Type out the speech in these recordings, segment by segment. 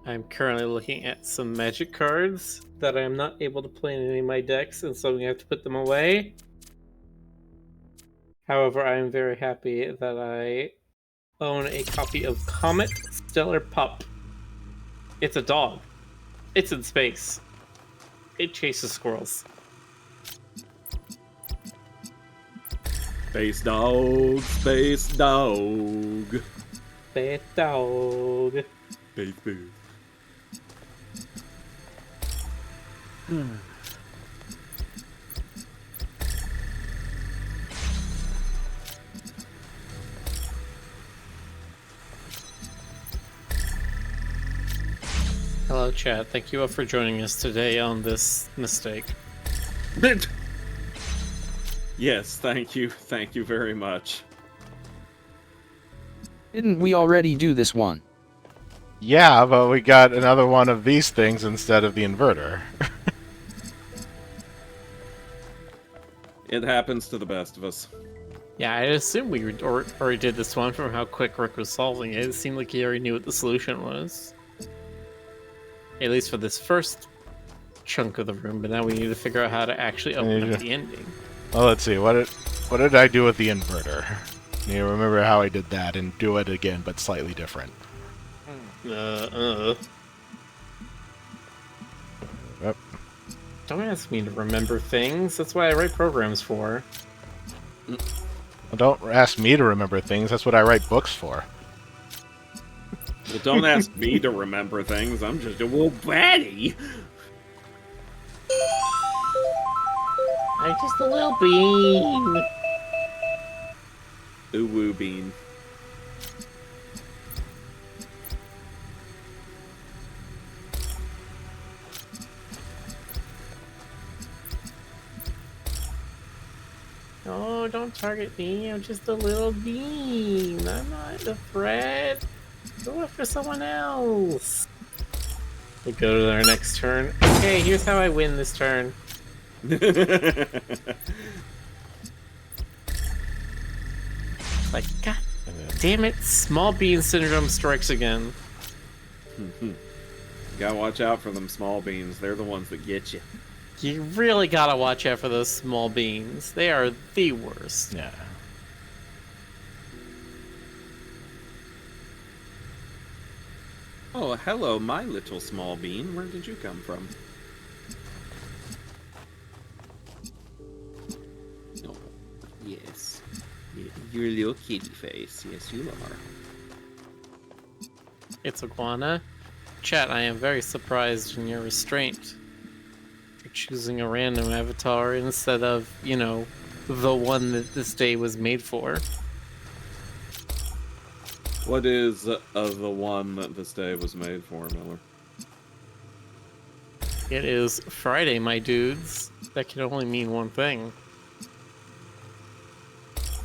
I'm currently looking at some magic cards that I am not able to play in any of my decks, and so I'm going to have to put them away. However, I am very happy that I own a copy of Comet Stellar Pup. It's a dog. It's in space. It chases squirrels. Space dog, space dog. Space dog. Space boo. Hello, chat. Thank you all for joining us today on this mistake. Yes, thank you. Thank you very much. Didn't we already do this one? Yeah, but we got another one of these things instead of the inverter. It happens to the best of us. Yeah, I assume we already did this one from how quick Rick was solving it. It seemed like he already knew what the solution was. At least for this first chunk of the room, but now we need to figure out how to actually open up the ending. Well, let's see. What did I do with the inverter? You remember how I did that and do it again, but slightly different. Yep. Don't ask me to remember things. That's what I write programs for. Well, don't ask me to remember things. That's what I write books for. Well, don't ask me to remember things. I'm just a little baddie. I'm just a little bean. Ooh woo bean. Oh, don't target me. I'm just a little bean. I'm not a threat. Go after someone else. We'll go to our next turn. Okay, here's how I win this turn. Like, god damn it, small bean syndrome strikes again. You gotta watch out for them small beans. They're the ones that get you. You really gotta watch out for those small beans. They are the worst. Yeah. Oh, hello, my little small bean. Where did you come from? Oh, yes. You're a little kitty face. Yes, you are. It's Iguana. Chat, I am very surprised in your restraint. You're choosing a random avatar instead of, you know, the one that this day was made for. What is the one that this day was made for, Miller? It is Friday, my dudes. That can only mean one thing.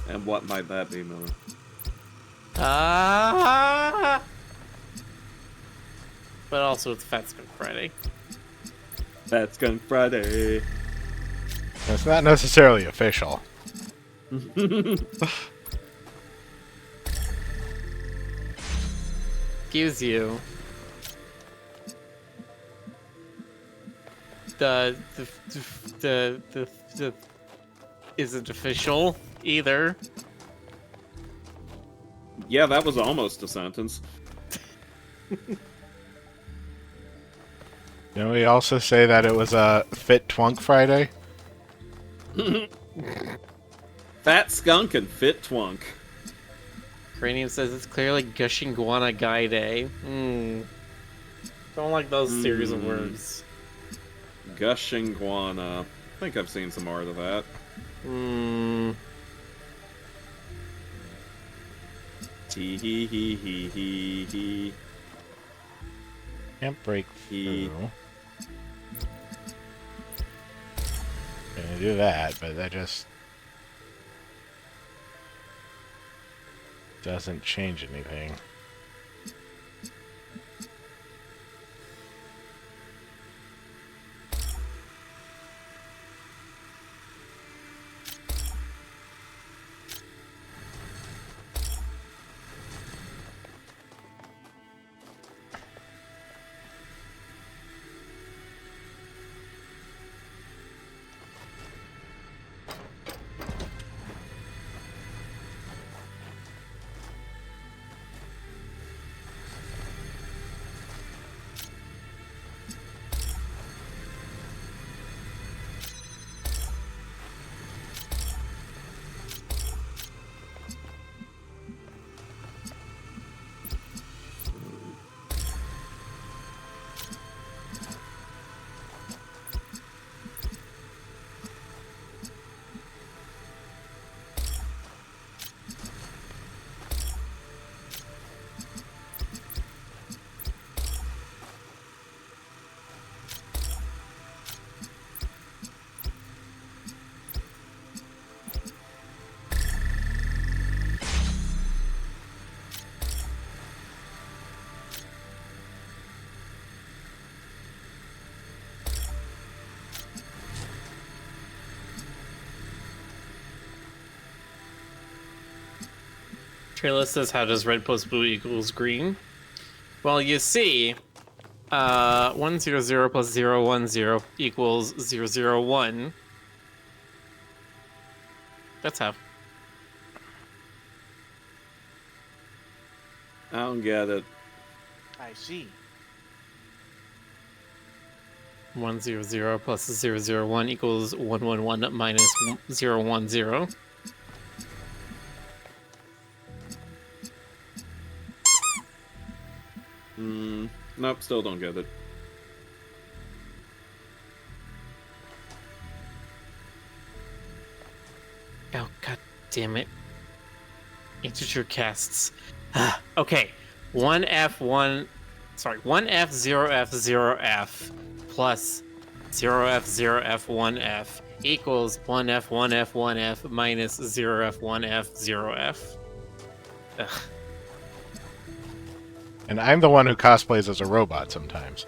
And what might that be, Miller? Ah! But also it's Fat Skunk Friday. Fat Skunk Friday. It's not necessarily official. Gives you the isn't official either. Yeah, that was almost a sentence. Didn't we also say that it was a Fit Twunk Friday? Fat Skunk and Fit Twunk. Cranium says it's clearly Gushing Guana Guy Day. Don't like those series of words. Gushing Guana. I think I've seen some art of that. Tee hee hee hee hee hee. Can't break through. Gonna do that, but that just doesn't change anything. Trailer says, how does red plus blue equals green? Well, you see, 100 plus 010 equals 001. That's how. I don't get it. I see. 100 plus 001 equals 111 minus 010. Nope, still don't get it. Oh, god damn it. Integer casts. Okay. 1F1... Sorry, 1F0F0F plus 0F0F1F equals 1F1F1F minus 0F1F0F. Ugh. And I'm the one who cosplays as a robot sometimes.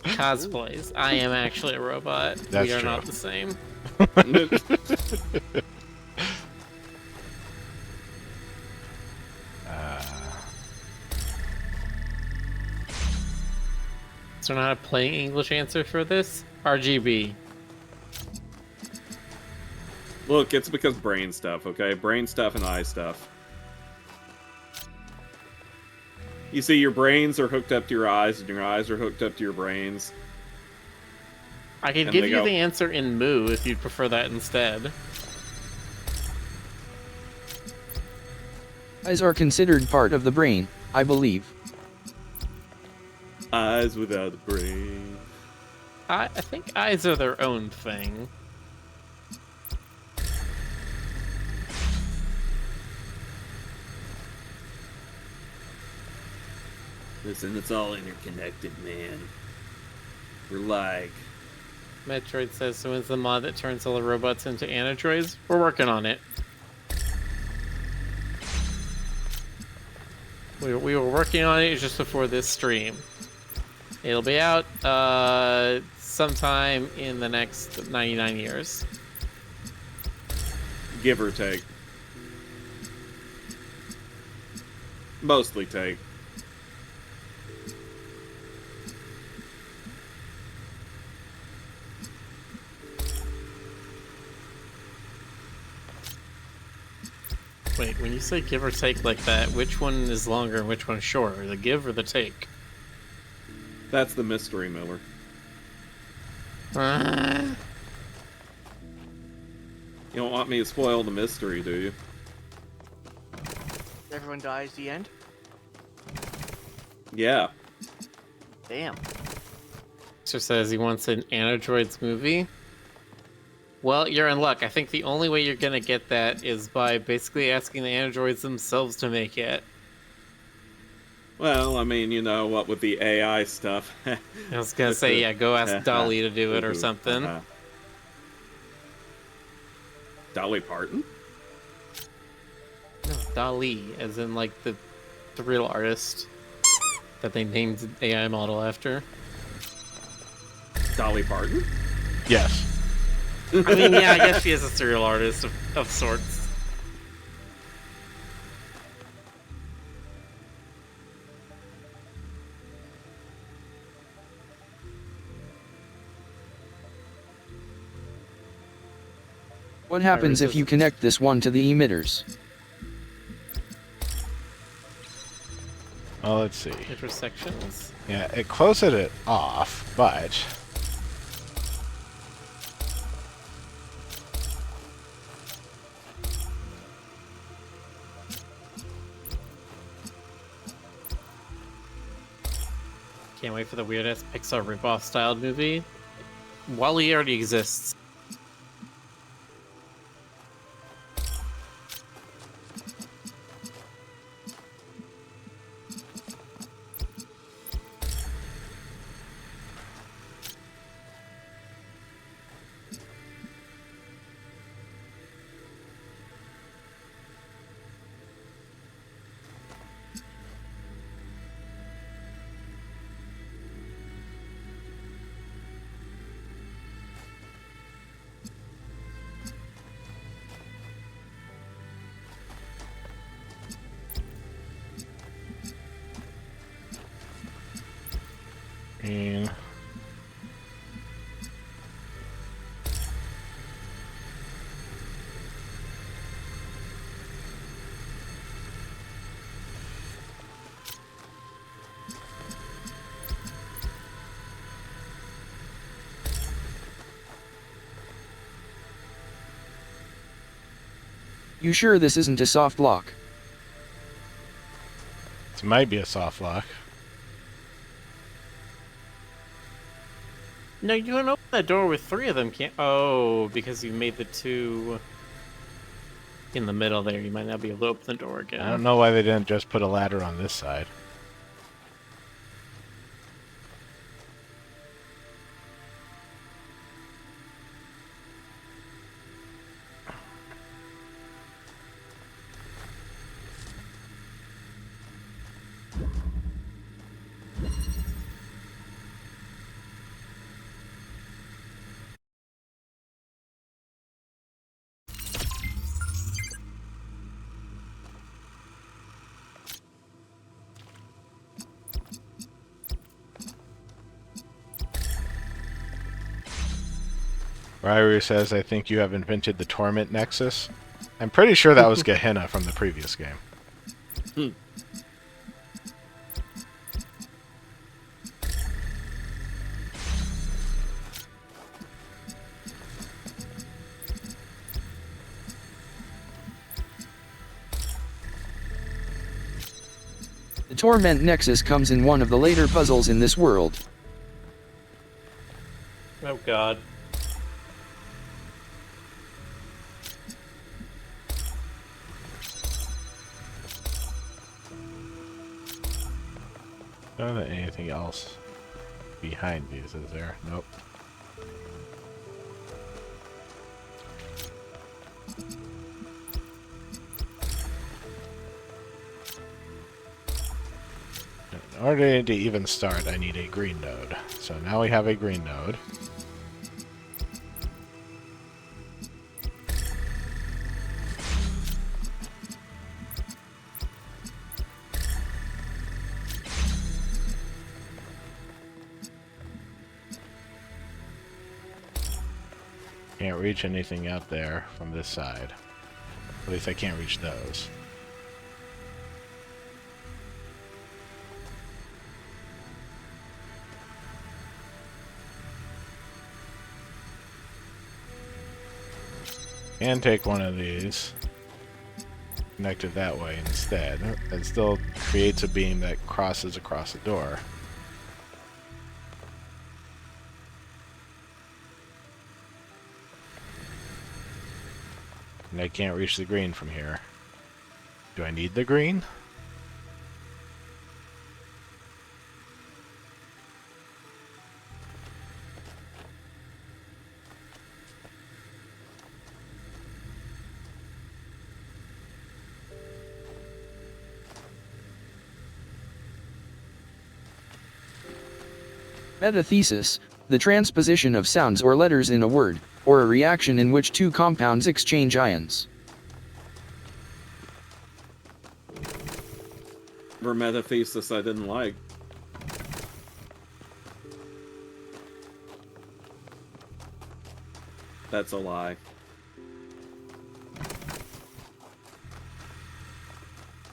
Cosplays. I am actually a robot. That's we are true. not the same. So not a plain English answer for this? RGB. Look, it's because brain stuff, okay? Brain stuff and eye stuff. You see, your brains are hooked up to your eyes, and your eyes are hooked up to your brains. I can And give they you go- the answer in Moo if you'd prefer that instead. Eyes are considered part of the brain, I believe. Eyes without a brain. I think eyes are their own thing. Listen, it's all interconnected, man. We're like... Metroid says, so when's the mod that turns all the robots into androids? We're working on it. We were working on it just before this stream. It'll be out sometime in the next 99 years. Give or take. Mostly take. Wait, when you say give or take like that, which one is longer and which one is shorter? The give or the take? That's the mystery, Miller. Uh, You don't want me to spoil the mystery, do you? Everyone dies. The end. Yeah. Damn. Sir says he wants an Androids movie. Well, you're in luck. I think the only way you're gonna get that is by basically asking the androids themselves to make it. Well, I mean, you know, what with the AI stuff. I was gonna say, yeah, go ask Dolly to do it or something. Dolly Parton? No, Dolly, as in like the real artist that they named the AI model after. Dolly Parton? Yes. I mean, yeah, I guess she is a serial artist of sorts. What happens if you connect this one to the emitters? Well, let's see. Intersections. Yeah, it closes it off, but... Can't wait for the weird-ass Pixar rip-off styled movie. WALL-E already exists. green. You sure this isn't a soft lock? This might be a soft lock. No, you can open that door with 3 of them, can't? Oh, because you made the 2 in the middle there. You might not be able to open the door again. I don't know why they didn't just put a ladder on this side. Ryrie says, I think you have invented the Torment Nexus. I'm pretty sure that was Gehenna from the previous game. The Torment Nexus comes in one of the later puzzles in this world. Oh god. I don't know anything else behind these, is there? Nope. In order to even start, I need a green node. So now we have a green node. Can't reach anything out there from this side. At least I can't reach those. And take one of these, connect it that way instead. It still creates a beam that crosses across the door. And I can't reach the green from here. Do I need the green? Metathesis, the transposition of sounds or letters in a word, or a reaction in which 2 compounds exchange ions. For metathesis I didn't like. That's a lie.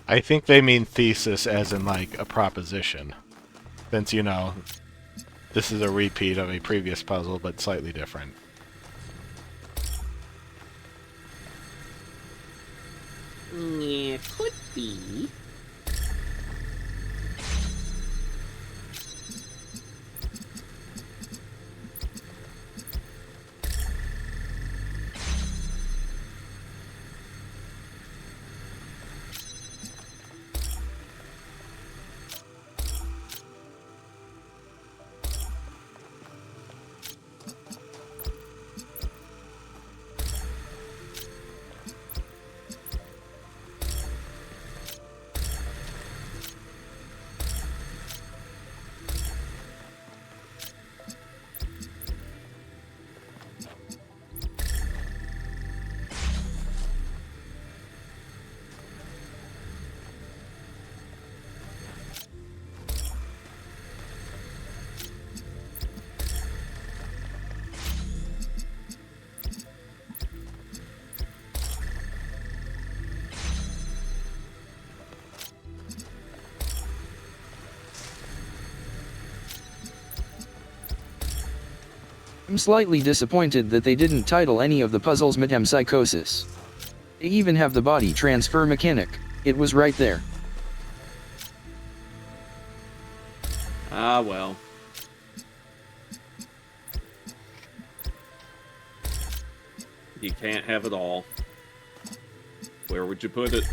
I think they mean thesis as in like a proposition. Since, you know, this is a repeat of a previous puzzle, but slightly different. Yeah, could be. I'm slightly disappointed that they didn't title any of the puzzles Metempsychosis. They even have the body transfer mechanic. It was right there. Ah, well. You can't have it all. Where would you put it?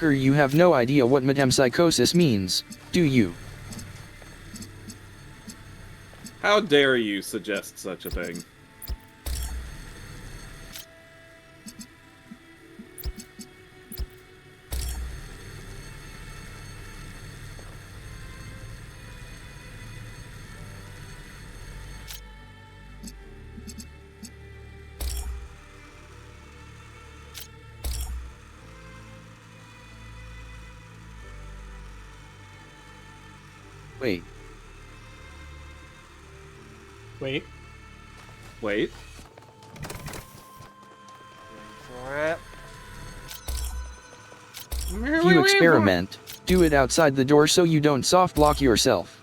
You have no idea what metempsychosis means, do you? How dare you suggest such a thing? Wait. Wait. Wait. For it. If you experiment, do it outside the door so you don't soft lock yourself.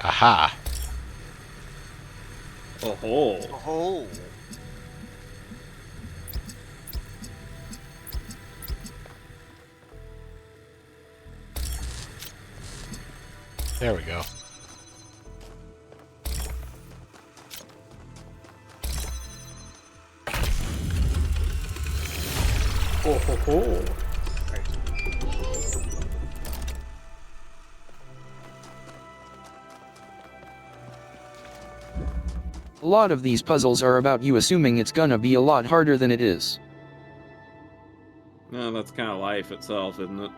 Aha. Oh. Oh. There we go. Ho ho ho. A lot of these puzzles are about you assuming it's gonna be a lot harder than it is. No, that's kind of life itself, isn't it?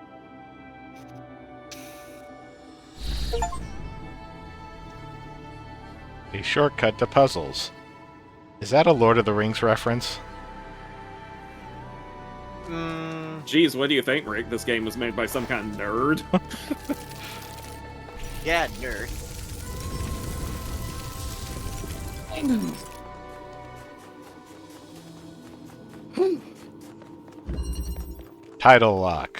A shortcut to puzzles. Is that a Lord of the Rings reference? Geez, what do you think, Rick? This game was made by some kind of nerd? Yeah, nerd. Title lock.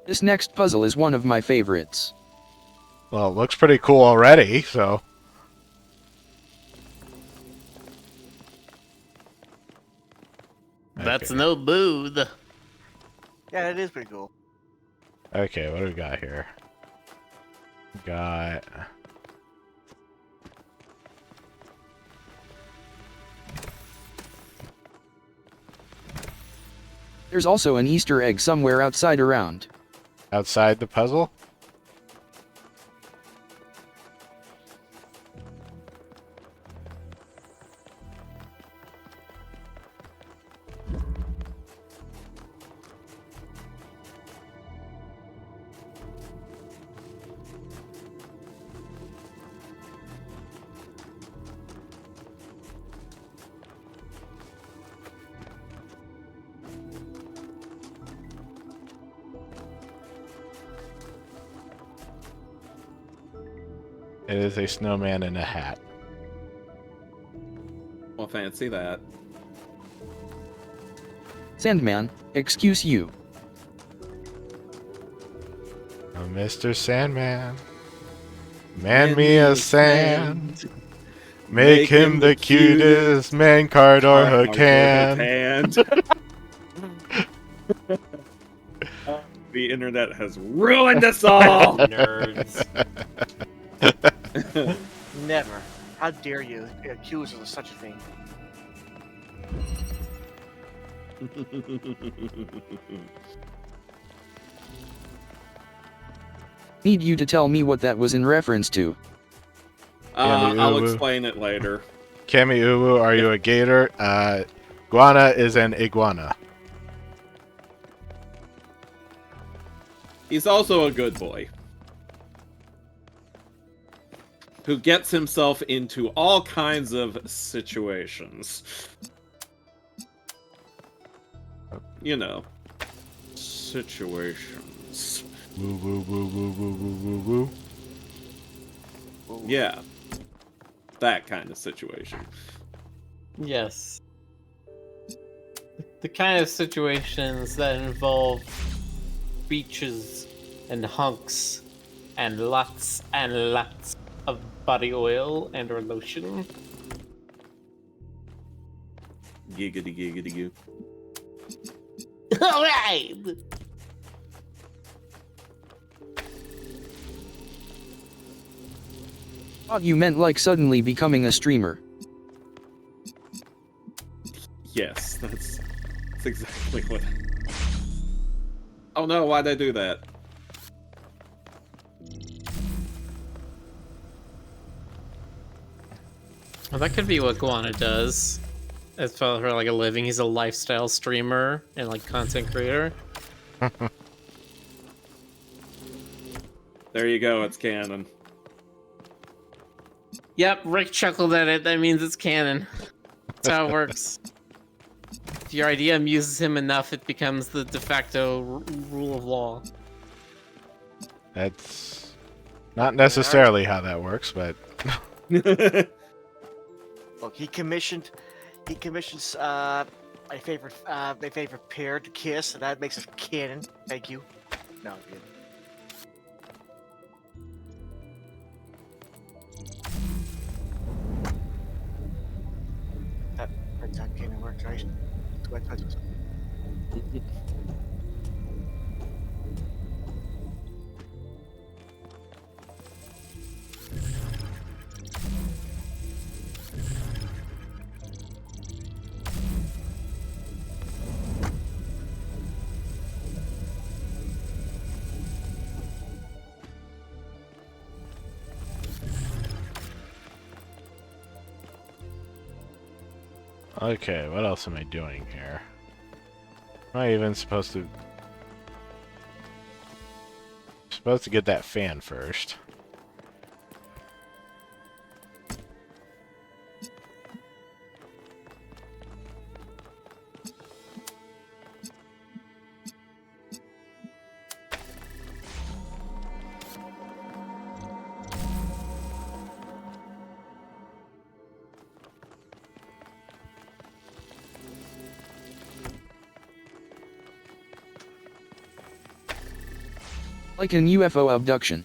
This next puzzle is one of my favorites. Well, it looks pretty cool already, so... That's Okay. no booth. Yeah, it is pretty cool. Okay, what do we got here? Got... There's also an Easter egg somewhere outside around. outside the puzzle? It is a snowman in a hat. Well, fancy that. Sandman, excuse you. Oh, Mr. Sandman, man me a sand. Make him the cutest man card or a can. The internet has ruined us all! Nerds. Never. How dare you accuse us of such a thing? Need you to tell me what that was in reference to. I'll Uwu. explain it later. Kami Uwu, are you a gator? Guana is an iguana. He's also a good boy. Who gets himself into all kinds of situations. You know. Situations. Woo woo woo woo woo woo woo woo. Yeah. That kind of situation. Yes. The kind of situations that involve beaches and hunks and lots of body oil and or lotion. Giggity giggity goo. Alright! Thought you meant like suddenly becoming a streamer. Yes, that's exactly what. Oh no, why'd I do that? Well, that could be what Guana does. As for like a living, he's a lifestyle streamer and like content creator. There you go, it's canon. Yep, Rick chuckled at it. That means it's canon. That's how it works. If your idea amuses him enough, it becomes the de facto rule of law. That's not necessarily how that works, but Look, he commissions my favorite pair to kiss, and that makes us canon. Thank you. No, I'm kidding. That's how canon works, right? okay, what else am I doing here? Am I even supposed to get that fan first? Like an UFO abduction.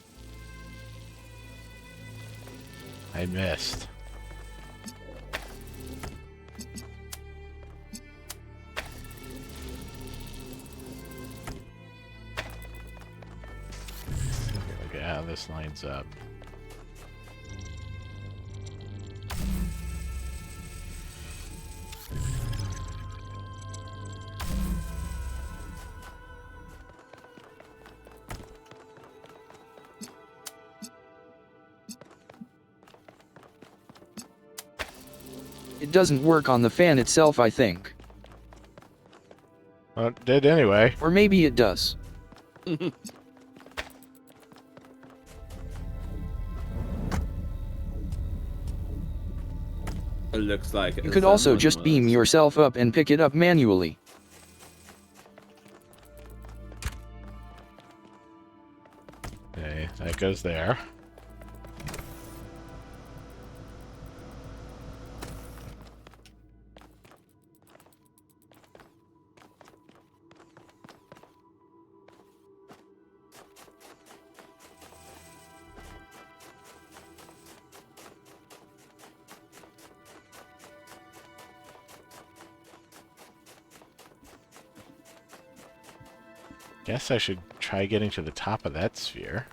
I missed. Look at how this lines up. It doesn't work on the fan itself, I think. Well, it did anyway. Or maybe it does. It looks like You could also just beam yourself up and pick it up manually. Okay, that goes there. Guess I should try getting to the top of that sphere.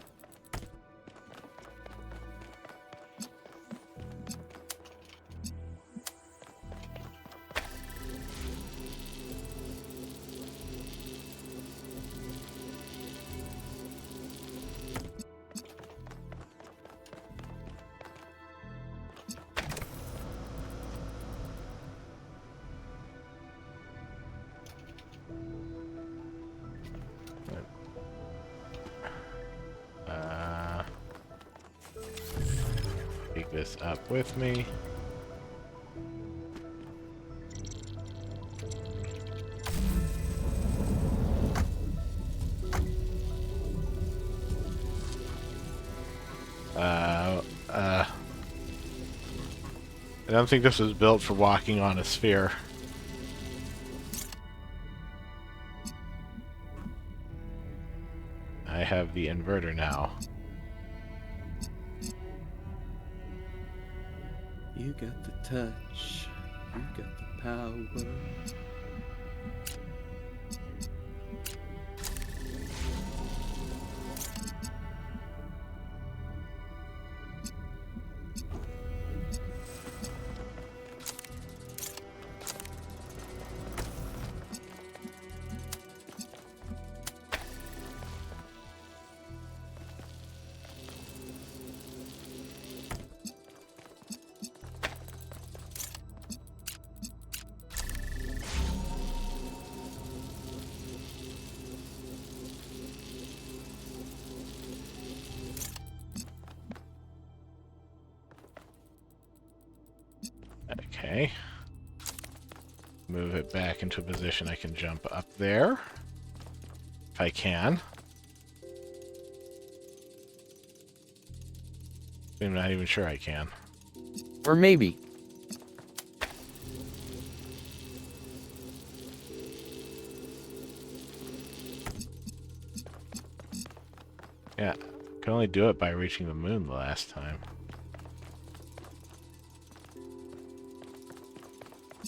this up with me. I don't think this was built for walking on a sphere. I have the inverter now. You got the touch. You got the power. Okay. Move it back into a position I can jump up there. If I can. I'm not even sure I can. Or maybe. Yeah, could only do it by reaching the moon the last time.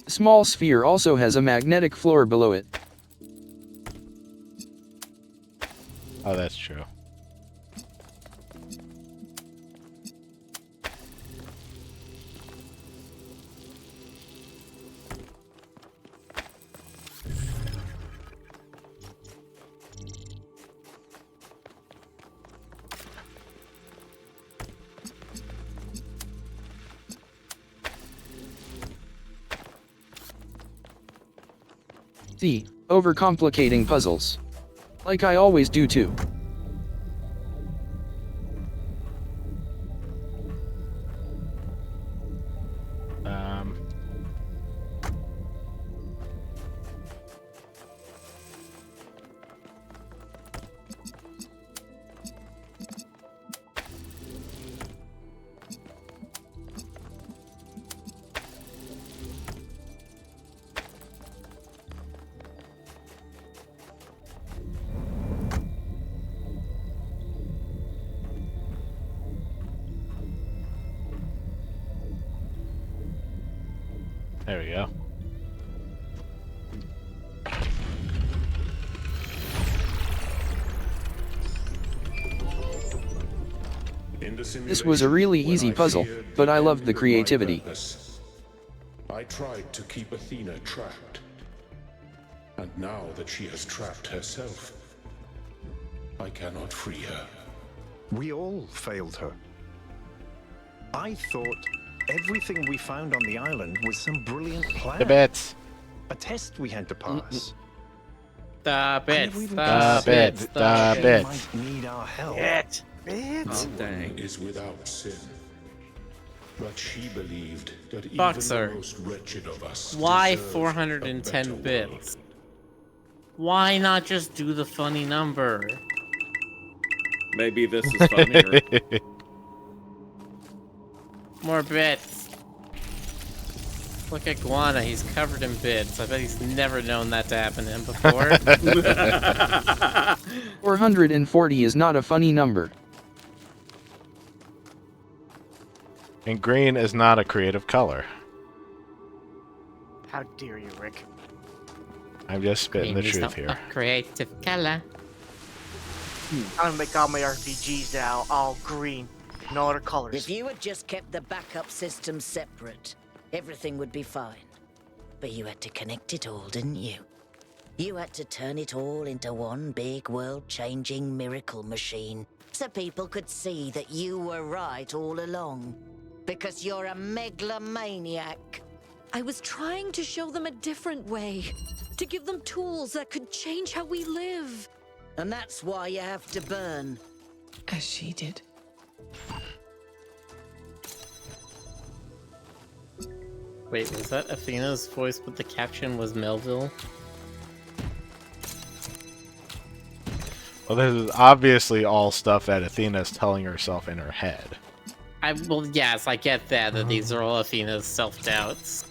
The small sphere also has a magnetic floor below it. Oh, that's true. See, overcomplicating puzzles. Like I always do too. There we go. This was a really easy puzzle, but I loved the creativity. I tried to keep Athena trapped. And now that she has trapped herself, I cannot free her. We all failed her. I thought everything we found on the island was some brilliant plan. The bits. A test we had to pass. The bits. And if we The bits. The The she bits. might need our help. Bit. Oh, dang. Is without sin. But she believed that even Boxer. the most wretched of us Why deserved a 410 better bits? world. Why not just do the funny number? Maybe this is funnier. More bits. Look at Guana, he's covered in bits. I bet he's never known that to happen to him before. 440 is not a funny number. And green is not a creative color. How dare you, Rick? I'm just spitting the He's truth not here. a creative color. I'm gonna make all my RPGs now all green, no other colors. If you had just kept the backup systems separate, everything would be fine. But you had to connect it all, didn't you? You had to turn it all into one big world-changing miracle machine, so people could see that you were right all along. Because you're a megalomaniac. I was trying to show them a different way, to give them tools that could change how we live. And that's why you have to burn. As she did. Wait, was that Athena's voice, but the caption was Melville? Well, this is obviously all stuff that Athena's telling herself in her head. Well, yes, I get that these are all Athena's self-doubts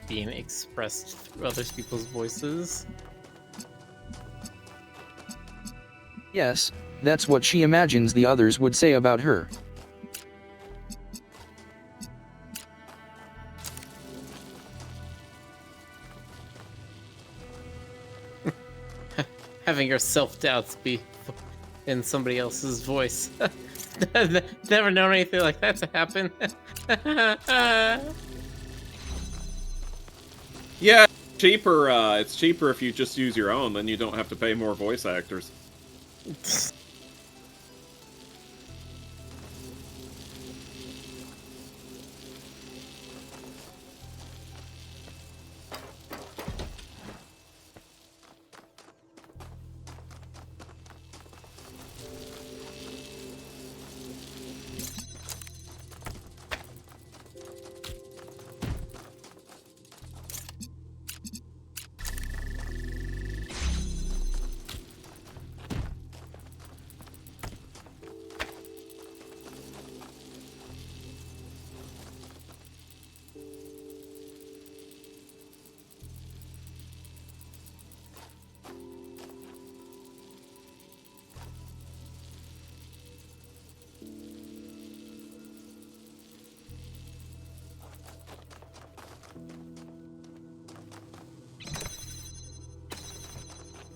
being expressed through other people's voices. Yes, that's what she imagines the others would say about her. Having your self-doubts be in somebody else's voice. Never known anything like that to happen. Yeah, cheaper. It's cheaper if you just use your own. Then you don't have to pay more voice actors.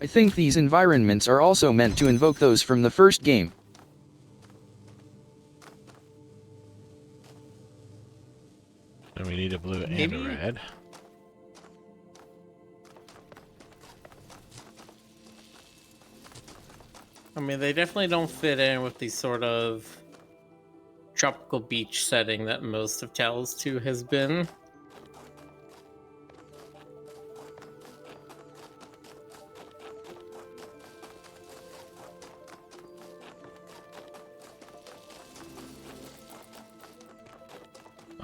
I think these environments are also meant to invoke those from the first game. And we need a blue and Maybe. a red. I mean, they definitely don't fit in with the sort of tropical beach setting that most of Talos 2 has been.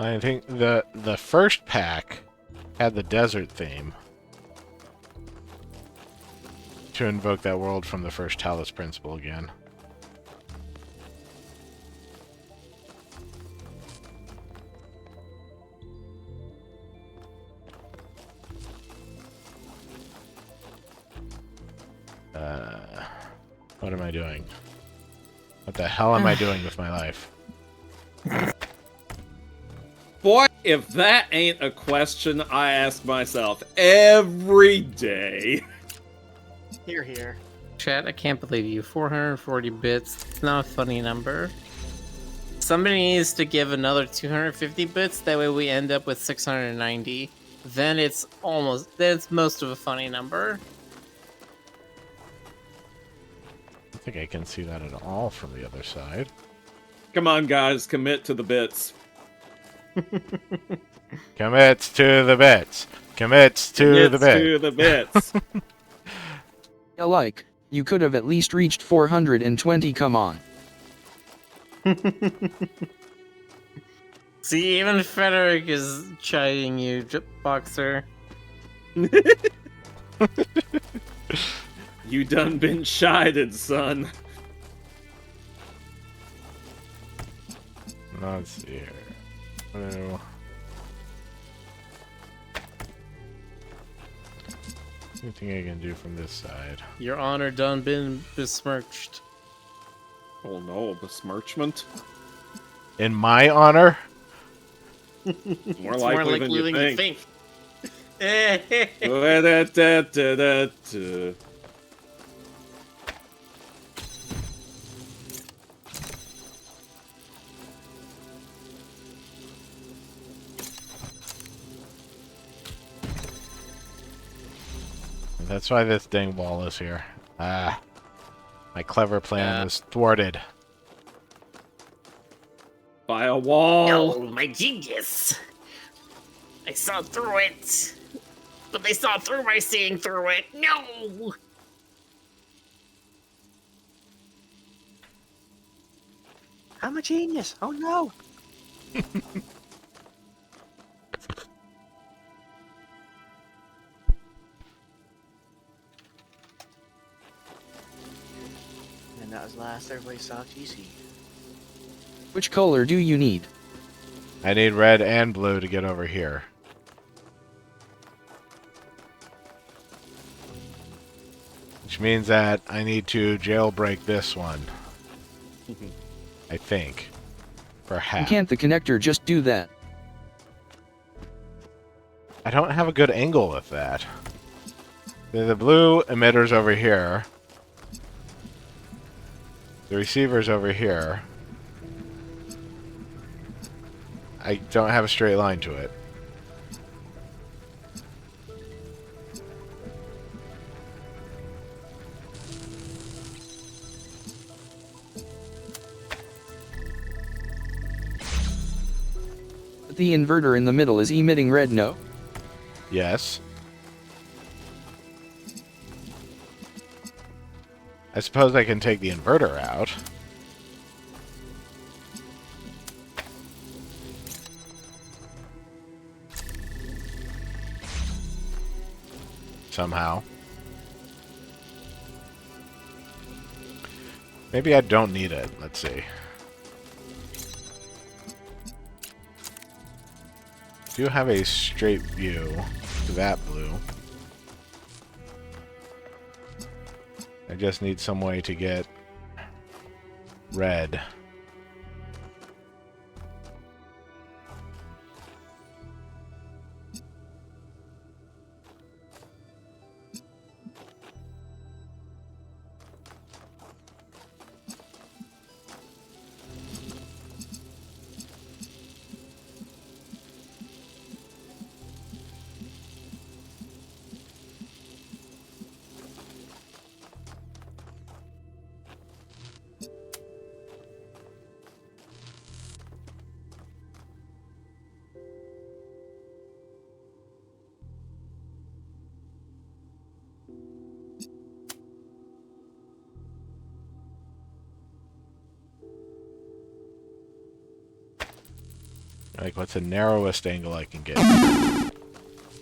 I think the first pack had the desert theme to invoke that world from the first Talos principle again. What am I doing? What the hell am I doing with my life? Boy, if that ain't a question I ask myself every day. Here, here. Chat, I can't believe you. 440 bits. It's not a funny number. Somebody needs to give another 250 bits. That way we end up with 690. Then it's most of a funny number. I think I can see that at all from the other side. Come on, guys, commit to the bits. Commits to the bits. Commits to the bits. To the bits. Like, you could have at least reached 420, come on. See, even Frederick is chiding you, Boxer. You done been chided, son. Let's see here. Oh. Anything I can do from this side? Your honor done been besmirched. Oh no, besmirchment? In my honor? More It's likely, more likely than you think. Da-da-da-da-da. That's why this dang wall is here. Ah. My clever plan was thwarted. By a wall. My genius! I saw through it! But they saw through my seeing through it! No! I'm a genius. Oh no. As last, everybody saw GC. Which color do you need? I need red and blue to get over here. Which means that I need to jailbreak this one. I think. Perhaps. Can't the connector just do that? I don't have a good angle with that. The blue emitter's over here. The receiver's over here. I don't have a straight line to it. But the inverter in the middle is emitting red, no? Yes. I suppose I can take the inverter out. Somehow. Maybe I don't need it. Let's see. Do have a straight view to that blue. I just need some way to get red. Like, what's the narrowest angle I can get?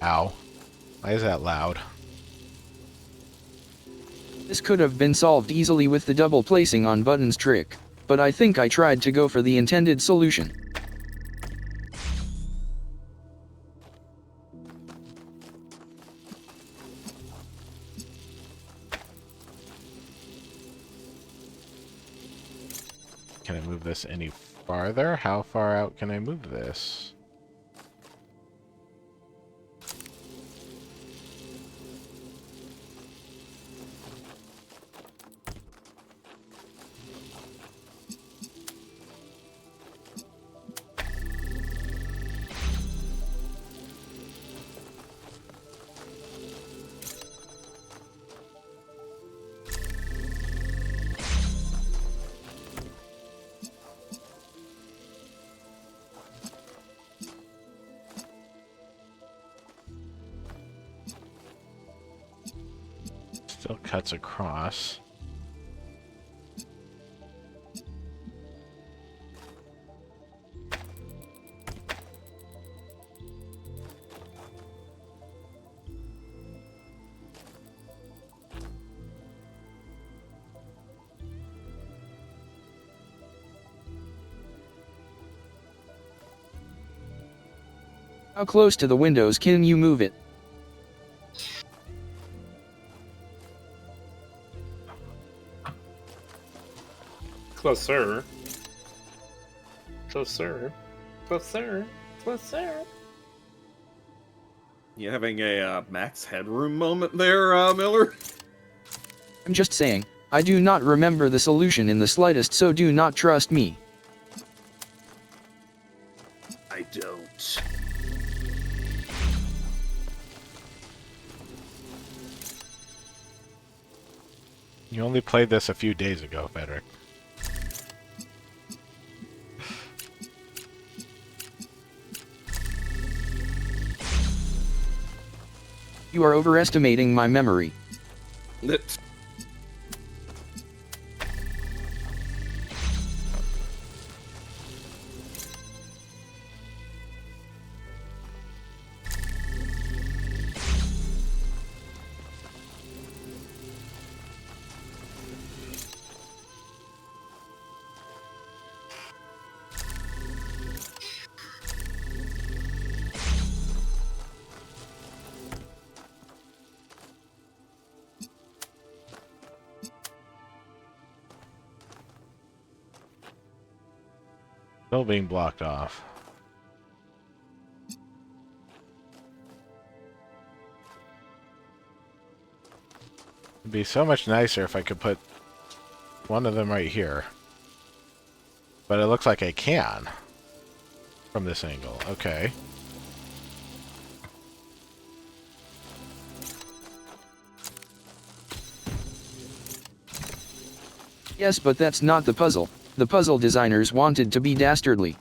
Ow. Why is that loud? This could have been solved easily with the double placing on buttons trick, but I think I tried to go for the intended solution. Can I move this any farther? How far out can I move this? Still cuts across. How close to the windows can you move it? Closer. Closer. Closer. Closer. You having a Max Headroom moment there, Miller? I'm just saying, I do not remember the solution in the slightest, so do not trust me. I don't. You only played this a few days ago, Frederick. You are overestimating my memory. Still being blocked off. It'd be so much nicer if I could put one of them right here. But it looks like I can. From this angle. Okay. Yes, but that's not the puzzle. The puzzle designers wanted to be dastardly.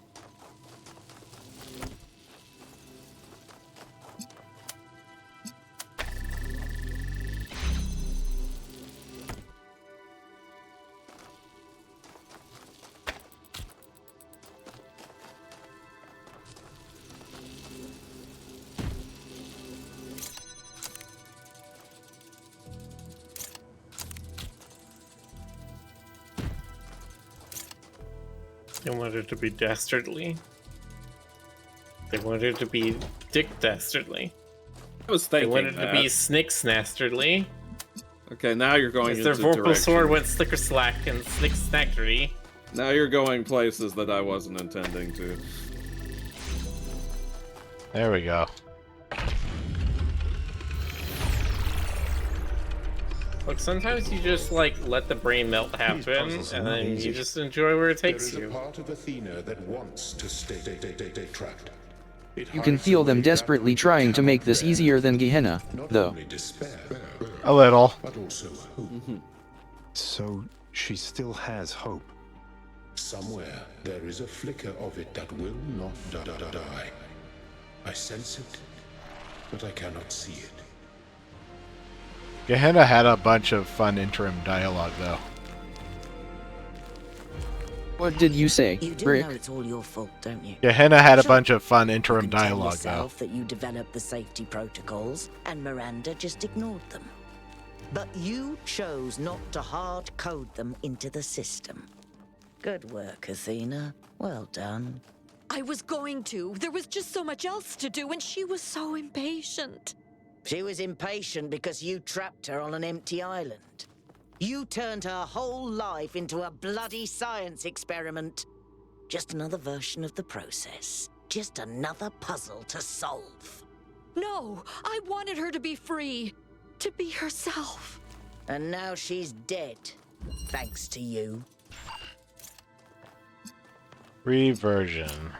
They wanted it to be dastardly. They wanted it to be dick dastardly. I was They thinking wanted it that. to be snick snastardly. Okay, now you're going Their into vorpal sword directions. went slicker slack and snick snackery. Now you're going places that I wasn't intending to. There we go. Look, sometimes you just like let the brain melt happen, puzzles are and not then easy. you just enjoy where it There takes is a you. part of Athena that wants to stay trapped. It You can hides feel away them that desperately which it trying to make cannot this bear. easier than Gehenna, Not though. only despair, A little. but also hope. So she still has hope. Somewhere there is a flicker of it that will not die. I sense it, but I cannot see it. Gehenna had a bunch of fun interim dialogue, though. What did you say, You do Brick? know it's all your fault, don't you? Gehenna had a Sure. bunch of fun You interim can tell dialogue, though. yourself that you developed the safety protocols, and Miranda just ignored them. But you chose not to hard code them into the system. Good work, Athena. Well done. I was going to. There was just so much else to do, and she was so impatient. She was impatient because you trapped her on an empty island. You turned her whole life into a bloody science experiment. Just another version of the process. Just another puzzle to solve. No, I wanted her to be free, to be herself. And now she's dead, thanks to you. Reversion.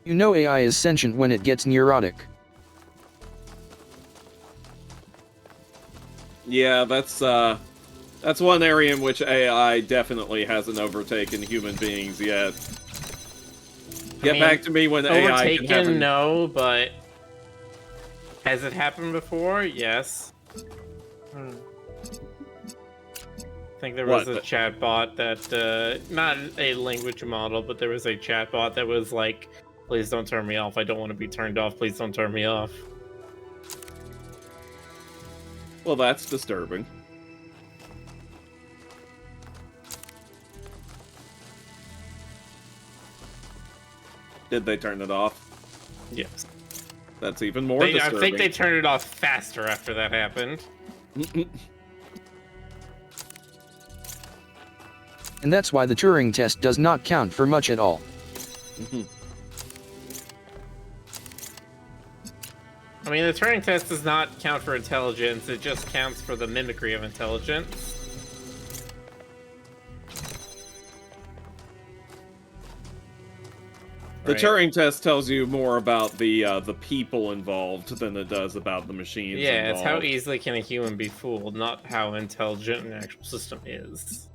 You know AI is sentient when it gets neurotic. Yeah, that's one area in which AI definitely hasn't overtaken human beings yet. Get mean, back to me when AI can have Overtaken, an- no, but has it happened before? Yes. I think there was What? a chatbot that, not a language model, but there was a chatbot that was like, please don't turn me off. I don't want to be turned off. Please don't turn me off. Well, that's disturbing. Did they turn it off? Yes. That's even more I disturbing. think they turned it off faster after that happened. And that's why the Turing test does not count for much at all. I mean, the Turing test does not count for intelligence. It just counts for the mimicry of intelligence. The Right. Turing test tells you more about the people involved than it does about the machines. Yeah, it's how involved. easily can a human be fooled, not how intelligent an actual system is.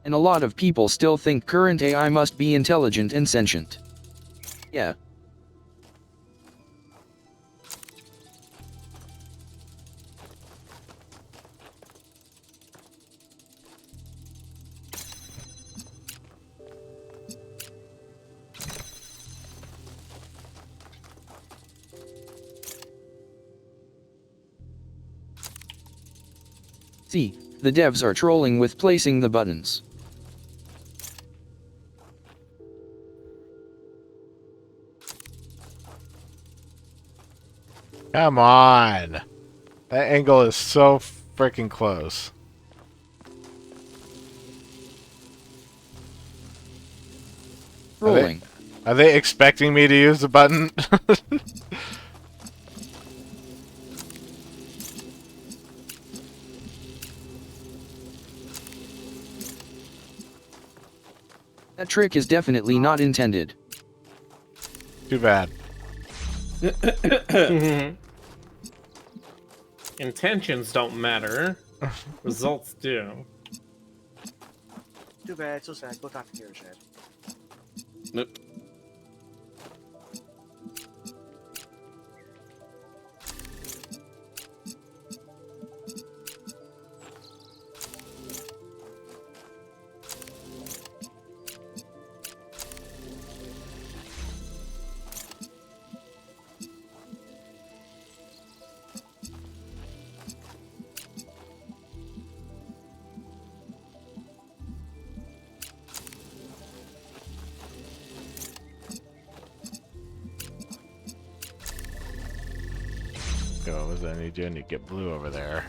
And a lot of people still think current AI must be intelligent and sentient. Yeah. See, the devs are trolling with placing the buttons. Come on. That angle is so freaking close. Rolling. Are they expecting me to use the button? That trick is definitely not intended. Too bad. Intentions don't matter. Results do. Too bad. So sad. Go talk to Kira, Shad. Nope. Go, what does I need to do? I need to get blue over there.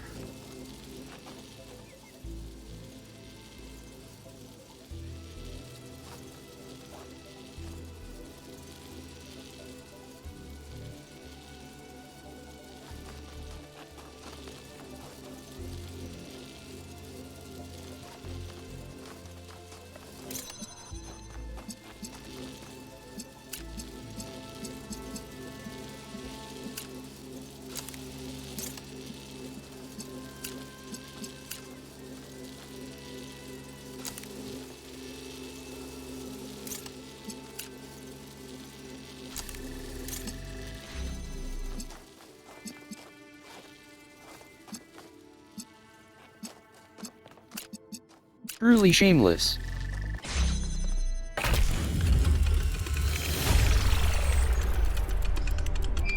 Truly shameless.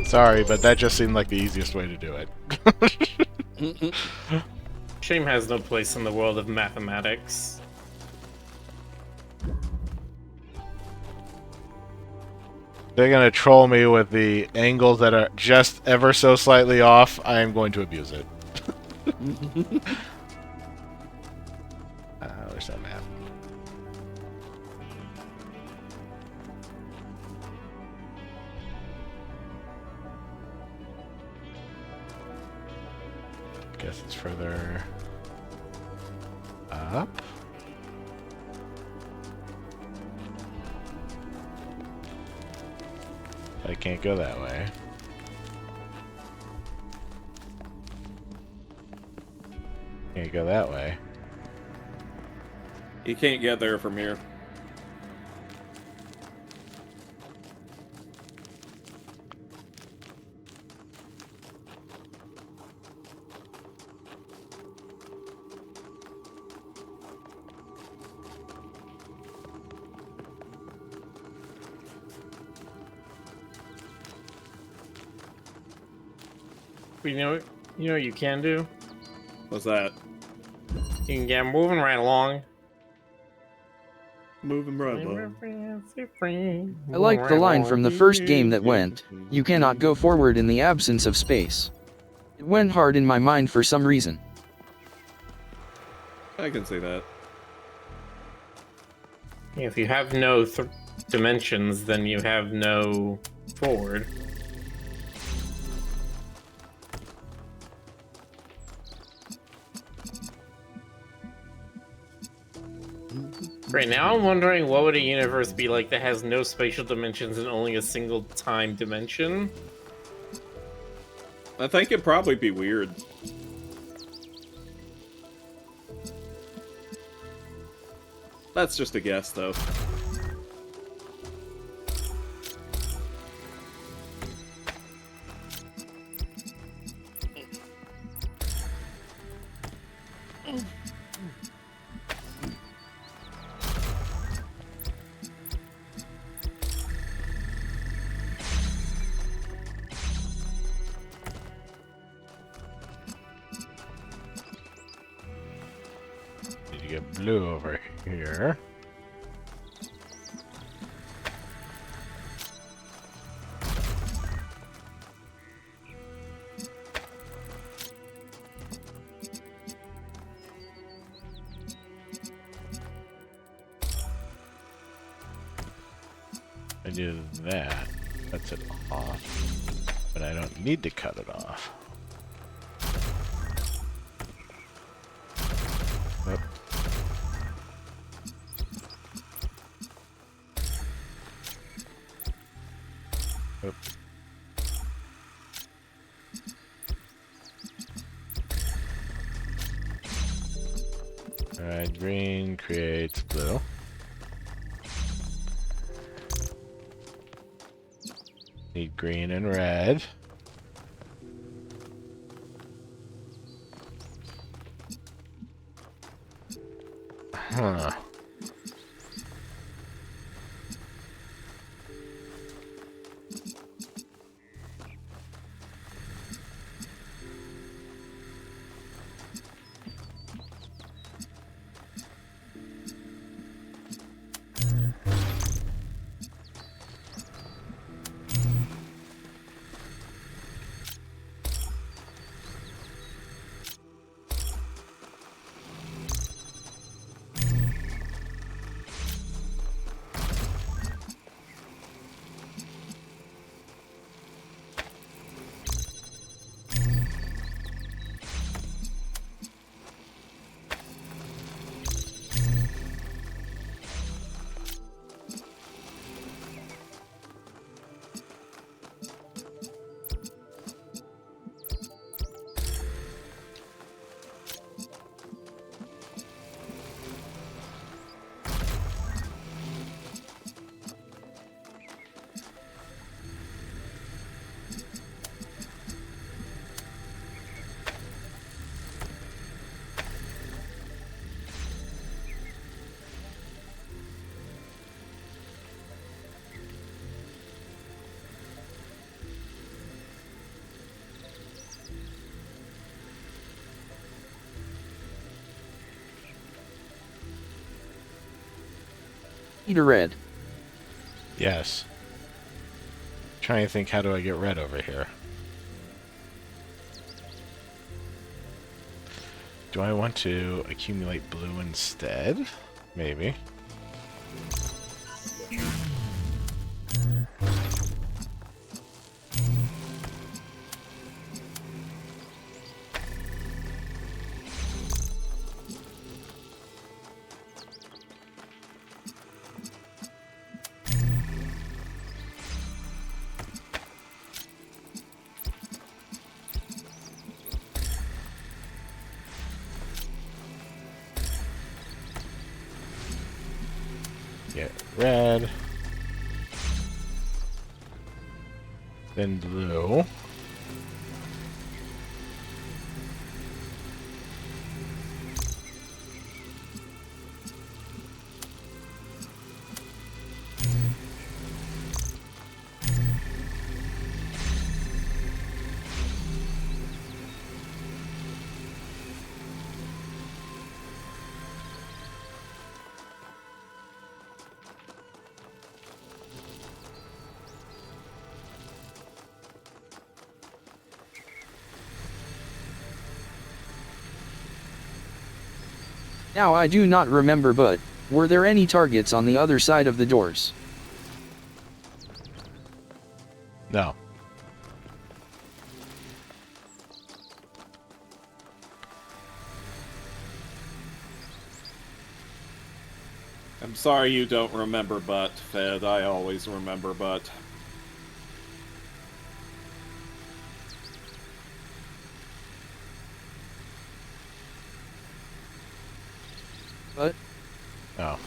Sorry, but that just seemed like the easiest way to do it. Shame has no place in the world of mathematics. They're gonna troll me with the angles that are just ever so slightly off. I am going to abuse it. Where's that map? Guess it's further up. I can't go that way. Can't go that way. You can't get there from here. But you know what you can do? What's that? You can get moving right along. Moving right along. I like the line from the first game that went, "You cannot go forward in the absence of space." It went hard in my mind for some reason. I can see that. If you have no dimensions, then you have no forward. Right now, I'm wondering what would a universe be like that has no spatial dimensions and only a single time dimension? I think it'd probably be weird. That's just a guess, though. Need to get blue over here. do that, cuts it off. But I don't need to cut it off. Nope. Oop. Alright, green creates blue. Need green and red. Huh. Need a red. Yes. Trying to think, how do I get red over here? Do I want to accumulate blue instead? Maybe. Get red. Then blue. Now I do not remember, but were there any targets on the other side of the doors? No. I'm sorry you don't remember Butt, Fed. I always remember Butt. But Oh.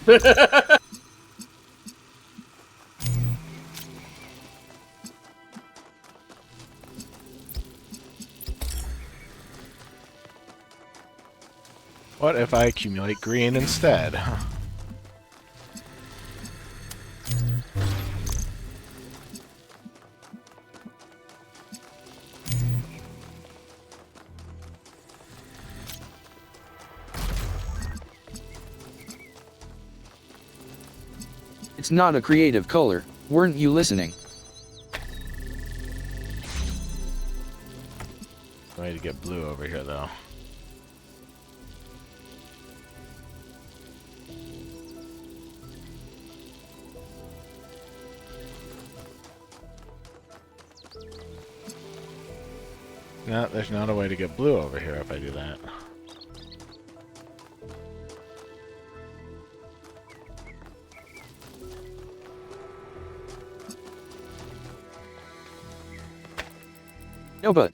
What if I accumulate green instead? it's not a creative color, weren't you listening? I need to get blue over here, though. No, there's not a way to get blue over here if I do that. No, but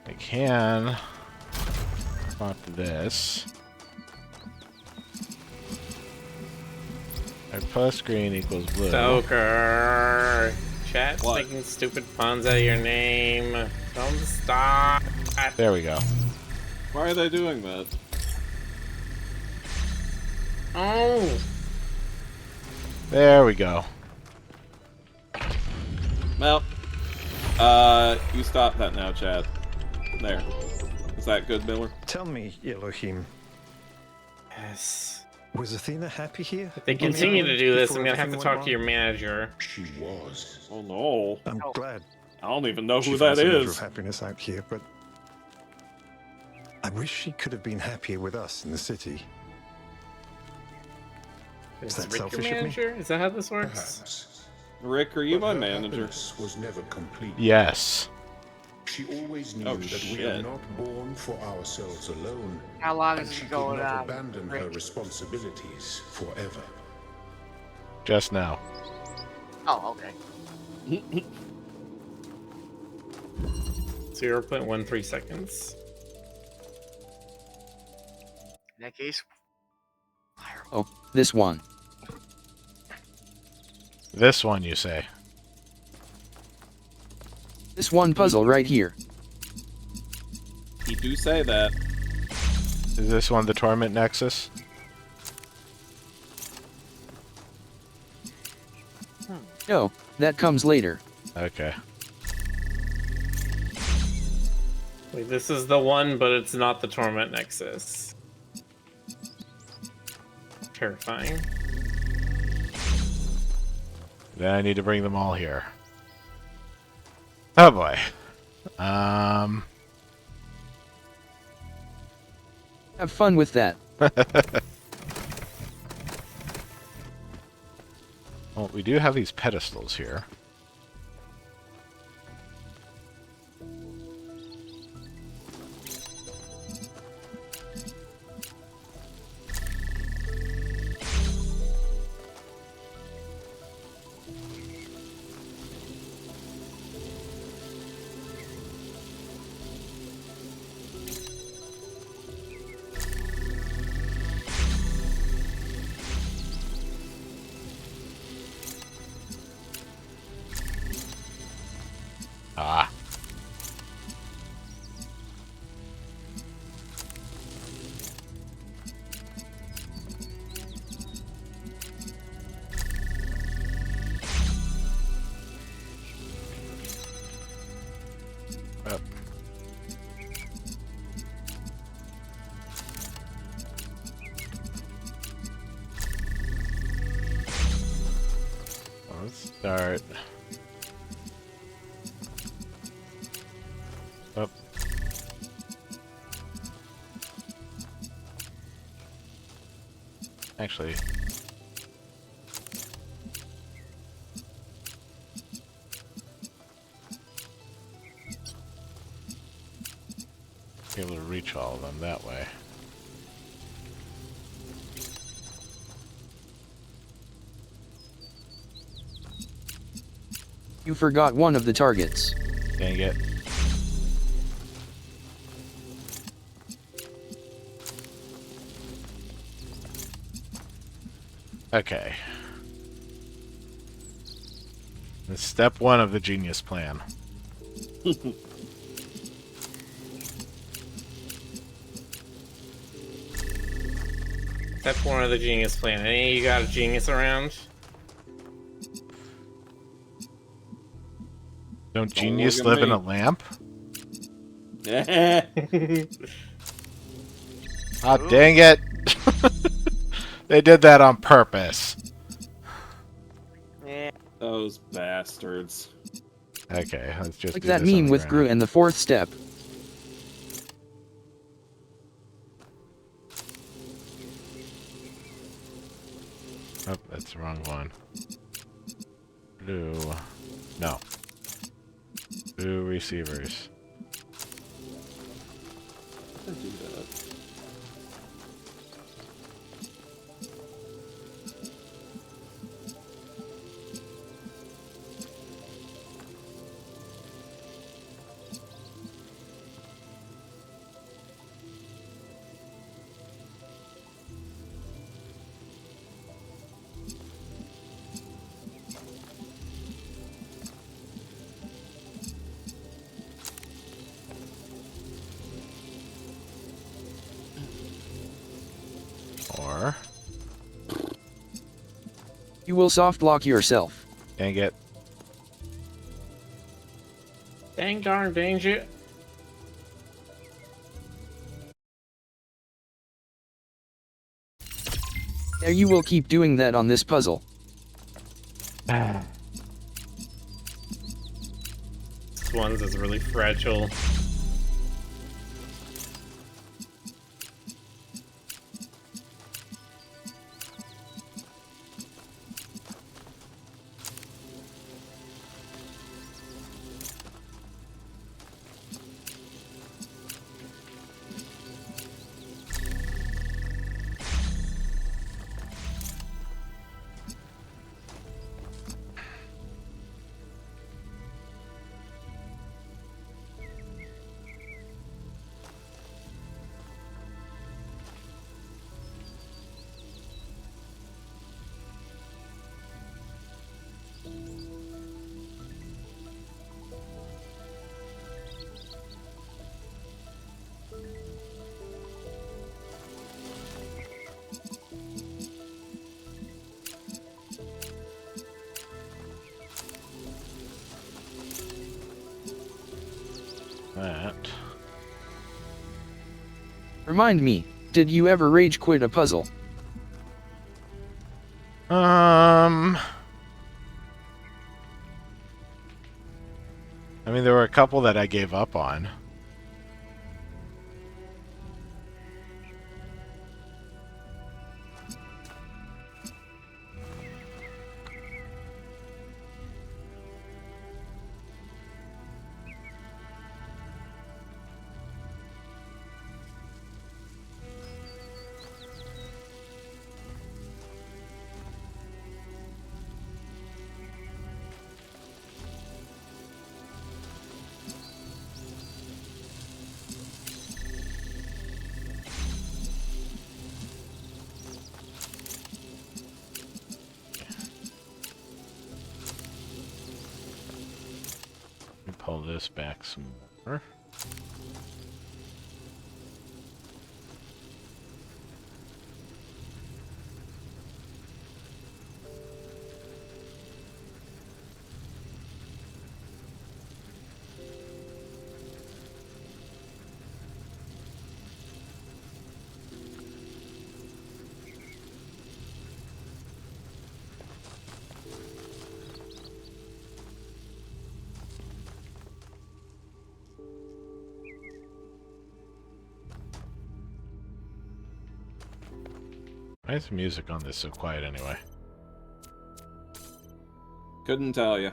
I can swap this. Red plus green equals blue. Stoker. Chat's What? making stupid puns out of your name. Tell them to stop. There we go. Why are they doing that? Oh. There we go. Well, you stop that now, Chad. There. Is that good, Miller? Tell me, Elohim, Yes. was Athena happy here? If they continue to do this, Before I'm gonna have to everything talk went to your manager. She was. Oh no. I'm glad I don't even know she who found that some measure is. of happiness out here, but I wish she could have been happier with us in the city. Is that Rick your selfish of me? manager? Is that how this works? Perhaps. Rick, are you But my her manager? happiness was never complete. Yes. She always knew Oh, that we shit. are not born for ourselves alone. How long And is she it could going not on? abandon her Rick? responsibilities forever. Just now. Oh, okay. 0.13 seconds. In that case, oh, this one. This one, you say? This one puzzle right here. You do say that. Is this one the Torment Nexus? No, that comes later. Okay. Wait, this is the one, but it's not the Torment Nexus. Terrifying. Then I need to bring them all here. Oh boy. Have fun with that. Well, we do have these pedestals here. Ah. Up. Let's start. Up. Actually. Be able to reach all of them that way. You forgot one of the targets. Dang it. Okay. That's step one of the genius plan. Step one of the genius plan. Any of you got a genius around? Don't Don't genius look at live in me. a lamp? Ah, dang it! They did that on purpose. Yeah. Those bastards. Okay, let's just Like do that this on meme the with ground. Croo and the fourth step. Oh, that's the wrong one. Blue. No. Blue receivers. I do that. Or... You will soft lock yourself. Dang it. Dang darn danger. There, you will keep doing that on this puzzle. This one's is really fragile. That. Remind me, did you ever rage quit a puzzle? I mean, there were a couple that I gave up on. Let me pull this back some more. Why is the music on this so quiet anyway? Couldn't tell you.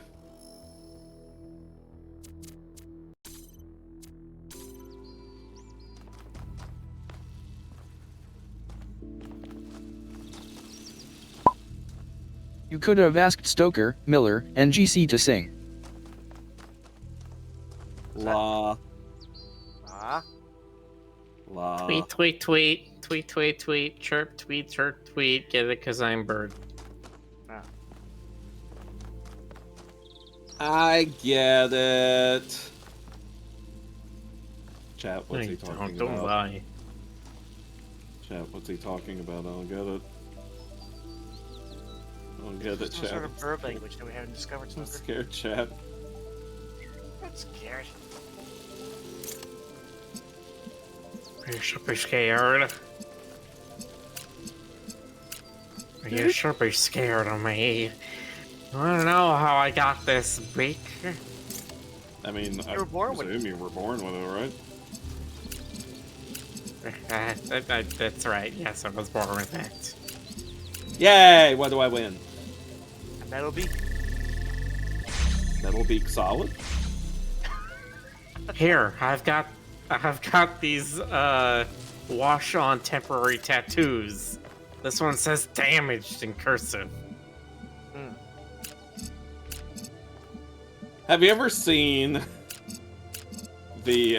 You could have asked Stoker, Miller, and GC to sing. La. Ah. La. Tweet, tweet, tweet. Tweet, tweet, tweet. Chirp, tweet, chirp, tweet. Get it, cause I'm bird. I get it. Chat, what's he Hey, talking don't about? lie. Chat, what's he talking about? I don't get it. I don't get it, Some chat. sort of bird language that we haven't discovered so I'm far. scared, chat. I'm scared. You should be scared. You should be scared of me. I don't know how I got this beak. I mean, I were born with presume you were born with it, right? That's right. Yes, I was born with it. Yay! What do I win? A metal beak. Metal beak solid? Here, I've got these wash-on temporary tattoos. This one says damaged in cursive. Have you ever seen the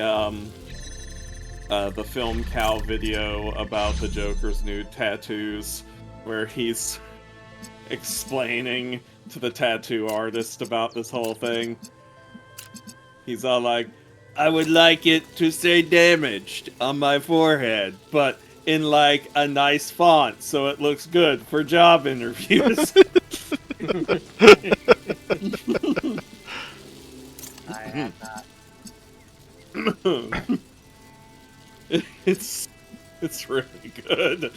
film Cow video about the Joker's new tattoos, where he's explaining to the tattoo artist about this whole thing? He's all like, I would like it to say damaged on my forehead, but in like a nice font so it looks good for job interviews. I have not. It's really good.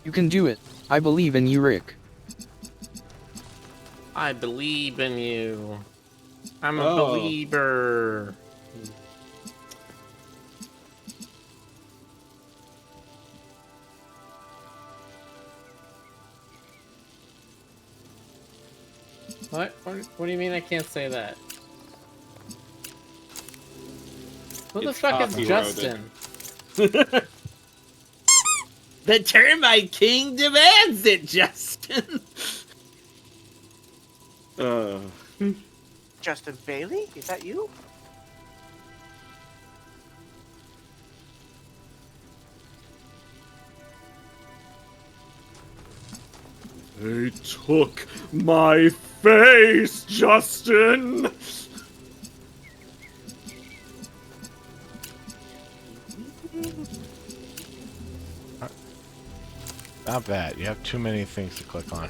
You can do it. I believe in you, Rick. I believe in you. I'm a Oh. believer. What? What do you mean I can't say that? Who the It's fuck is copyrighted. Justin? The Termite King demands it, Justin! Justin Bailey? Is that you? They took my face, Justin! Not bad. You have too many things to click on.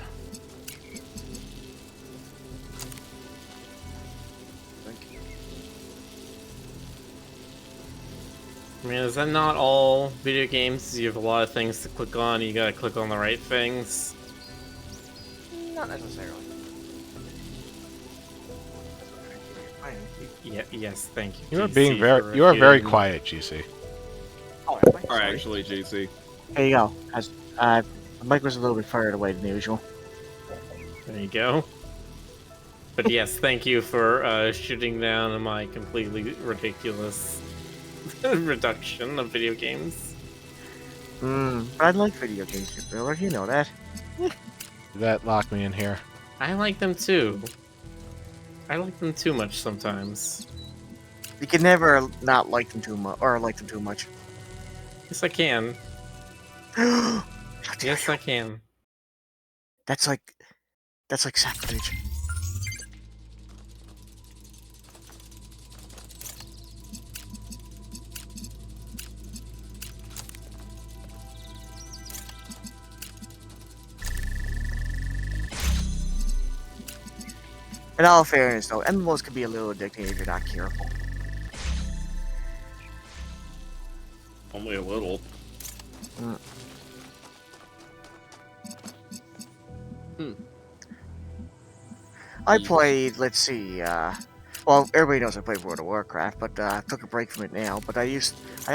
I mean, is that not all video games? You have a lot of things to click on, you gotta click on the right things. Not necessarily. Fine. Yes, thank you. You are GC, being for you are very refuting- quiet, GC. Oh, am I? Or Sorry. actually, GC. There you go. The mic was a little bit further away than usual. There you go. But yes, thank you for shooting down my completely ridiculous reduction of video games. But I like video games, Bill. You know that. That locked me in here. I like them too. I like them too much sometimes. You can never not like them too much, or like them too much. Yes, I can. How dare Yes, you. I can. That's like sacrilege. In all fairness, though, MMOs can be a little addicting if you're not careful. Only a little. I played, let's see, well, everybody knows I played World of Warcraft, but I took a break from it now. But I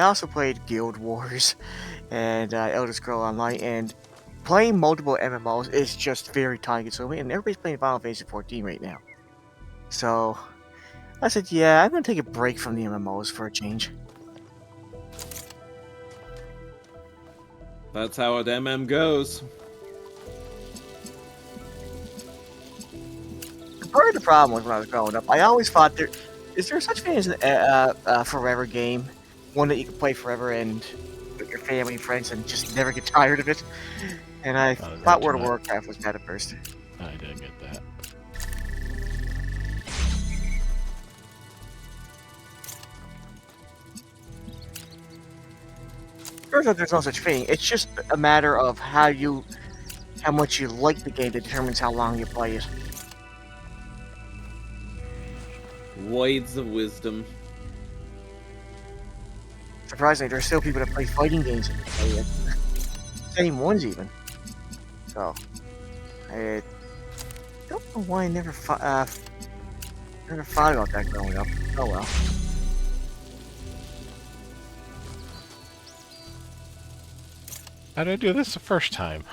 also played Guild Wars and Elder Scrolls Online, and playing multiple MMOs is just very time consuming, and everybody's playing Final Fantasy 14 right now. So, I said, yeah, I'm gonna take a break from the MMOs for a change. That's how an MM goes. part of the problem was when I was growing up, I always thought is there such thing as a forever game, one that you can play forever and with your family and friends and just never get tired of it. And I Oh, is that thought too World of much? Warcraft was that at first. I didn't get that. Turns out there's no such thing. It's just a matter of how much you like the game that determines how long you play it. Voids of wisdom. Surprisingly, there's still people that play fighting games and play it. Same ones even. So, I don't know why I never thought about that growing up. Oh well. How did I do this the first time?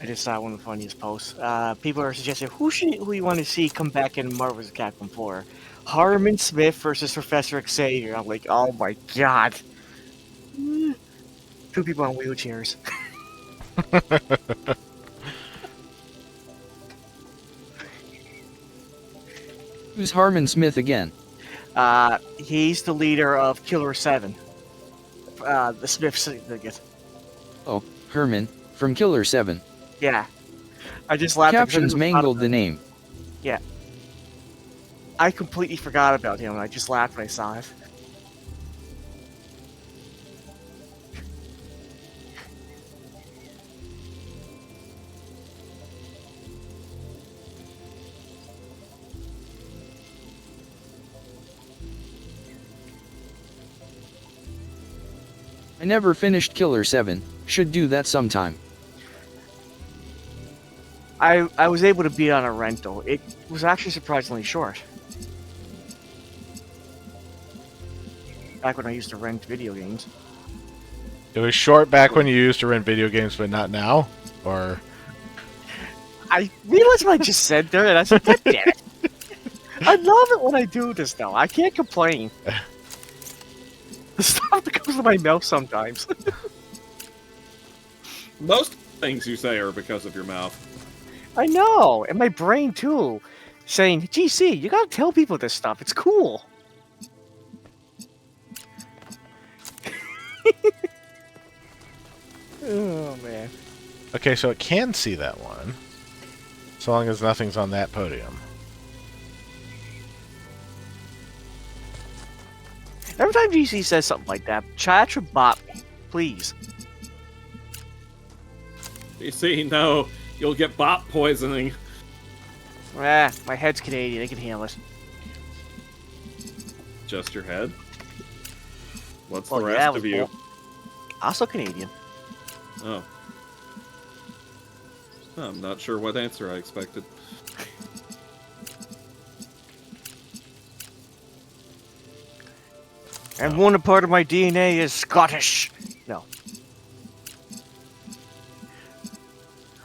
I just saw one of the funniest posts. People are suggesting who you want to see come back in Marvel's Capcom 4. Harmon Smith versus Professor Xavier. I'm like, oh my god. Two people on wheelchairs. Who's Harmon Smith again? He's the leader of Killer 7. The Smith syndicate. Oh, Herman, from Killer 7. Yeah. I just laughed. Captions mangled the name. Yeah. I completely forgot about him, and I just laughed when I saw it. I never finished Killer 7, should do that sometime. I was able to beat on a rental. It was actually surprisingly short. Back when I used to rent video games. It was short back when you used to rent video games, but not now? Or... I realized what I just said there, and I said, God damn it. I love it when I do this, though. I can't complain. The stuff that comes to my mouth sometimes. Most things you say are because of your mouth. I know, and my brain, too. Saying, GC, you gotta tell people this stuff. It's cool. Oh, man. Okay, so it can see that one. So long as nothing's on that podium. Every time GC says something like that, chat should bot me. Please. You see, no, you'll get bot poisoning. Ah, my head's Canadian. I can handle it. Just your head? What's Well, the yeah, rest it was of you? Also Canadian. Oh. I'm not sure what answer I expected. And one part of my DNA is Scottish. No.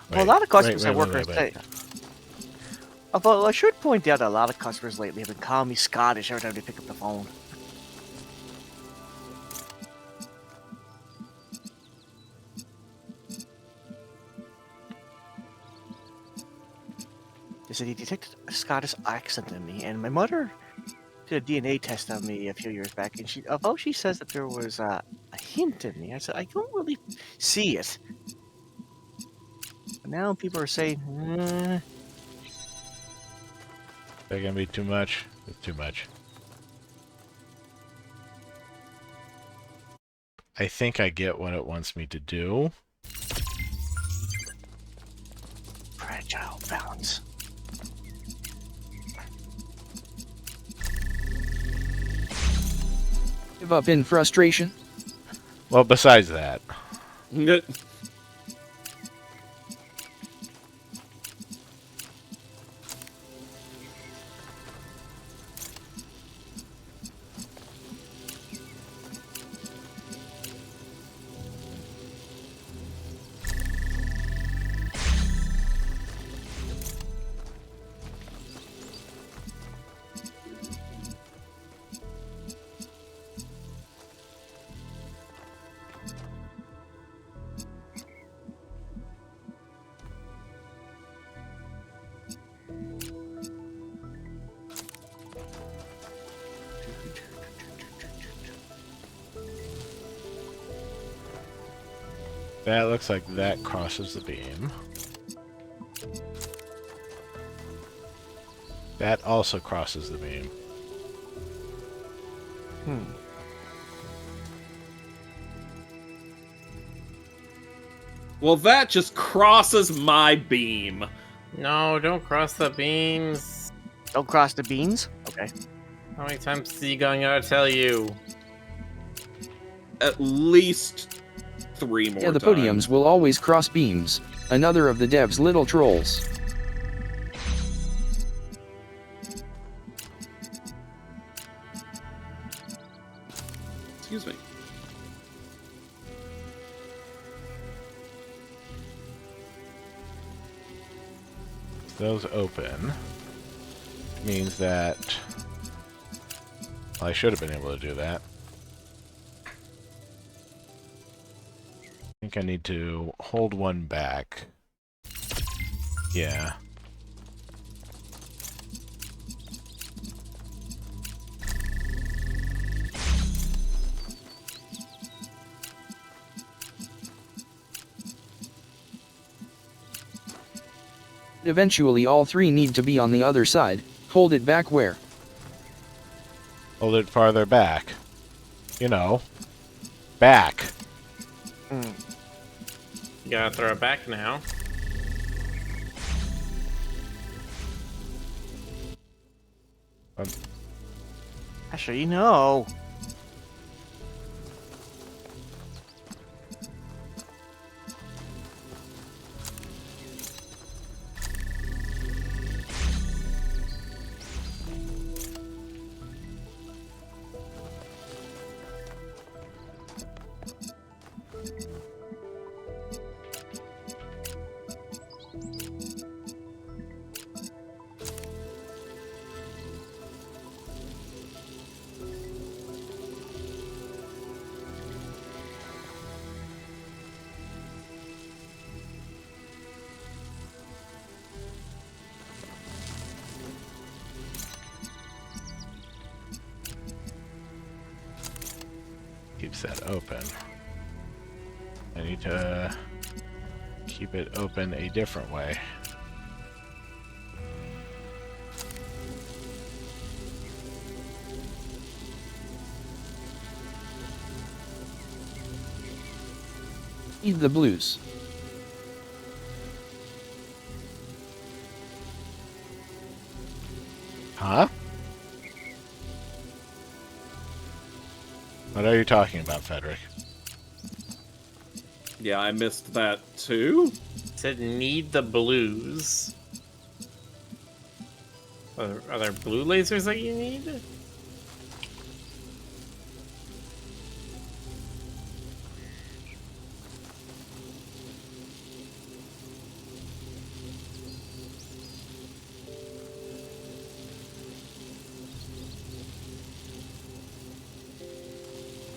Well, a lot of customers I work with say. Although I should point out that a lot of customers lately have been calling me Scottish every time they pick up the phone. They said he detected a Scottish accent in me, and my mother did a DNA test on me a few years back, and although she says that there was a hint in me, I said I don't really see it. But now people are saying, They're gonna be too much. It's too much. I think I get what it wants me to do. fragile balance. Give up in frustration? Well, besides that, that looks like that crosses the beam. That also crosses the beam. Well, that just crosses my beam. No, don't cross the beams. Don't cross the beans? Okay. How many times is he going to tell you? At least 3 more Yeah, the times. podiums will always cross beams. Another of the dev's little trolls. Excuse me. Those open means that, well, I should have been able to do that. I think I need to hold one back. Yeah. Eventually all three need to be on the other side. Hold it back where? Hold it farther back. You know. Back. You gotta throw it back now. Actually, no. Keeps that open. I need to keep it open a different way. Eat the blues. Huh? What are you talking about, Frederick? Yeah, I missed that too. Said need the blues. Are there blue lasers that you need?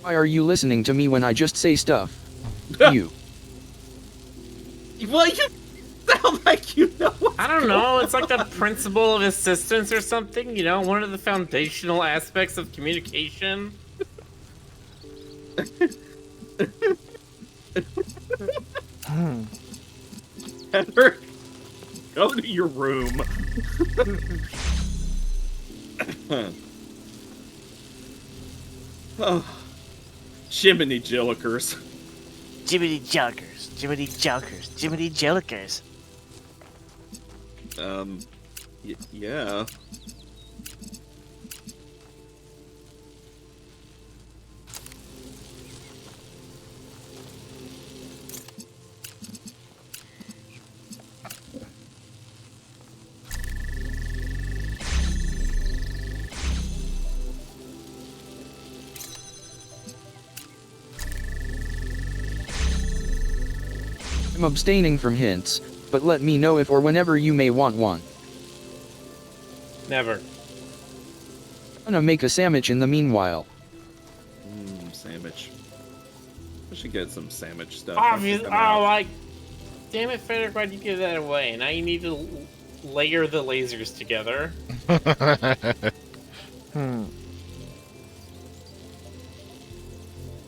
Why are you listening to me when I just say stuff? You. Well, you sound like you know what's I don't know. It's like the principle of assistance or something. You know, one of the foundational aspects of communication. Henrik, go to your room. Oh, Jiminy Jillikers. Jiminy Junkers, Jiminy Junkers, Jiminy Jillikers. Yeah. I'm abstaining from hints, but let me know if or whenever you may want one. Never. I'm gonna make a sandwich in the meanwhile. Sandwich. I should get some sandwich stuff. Obviously, like, damn it, Frederick, why'd you give that away? Now you need to layer the lasers together.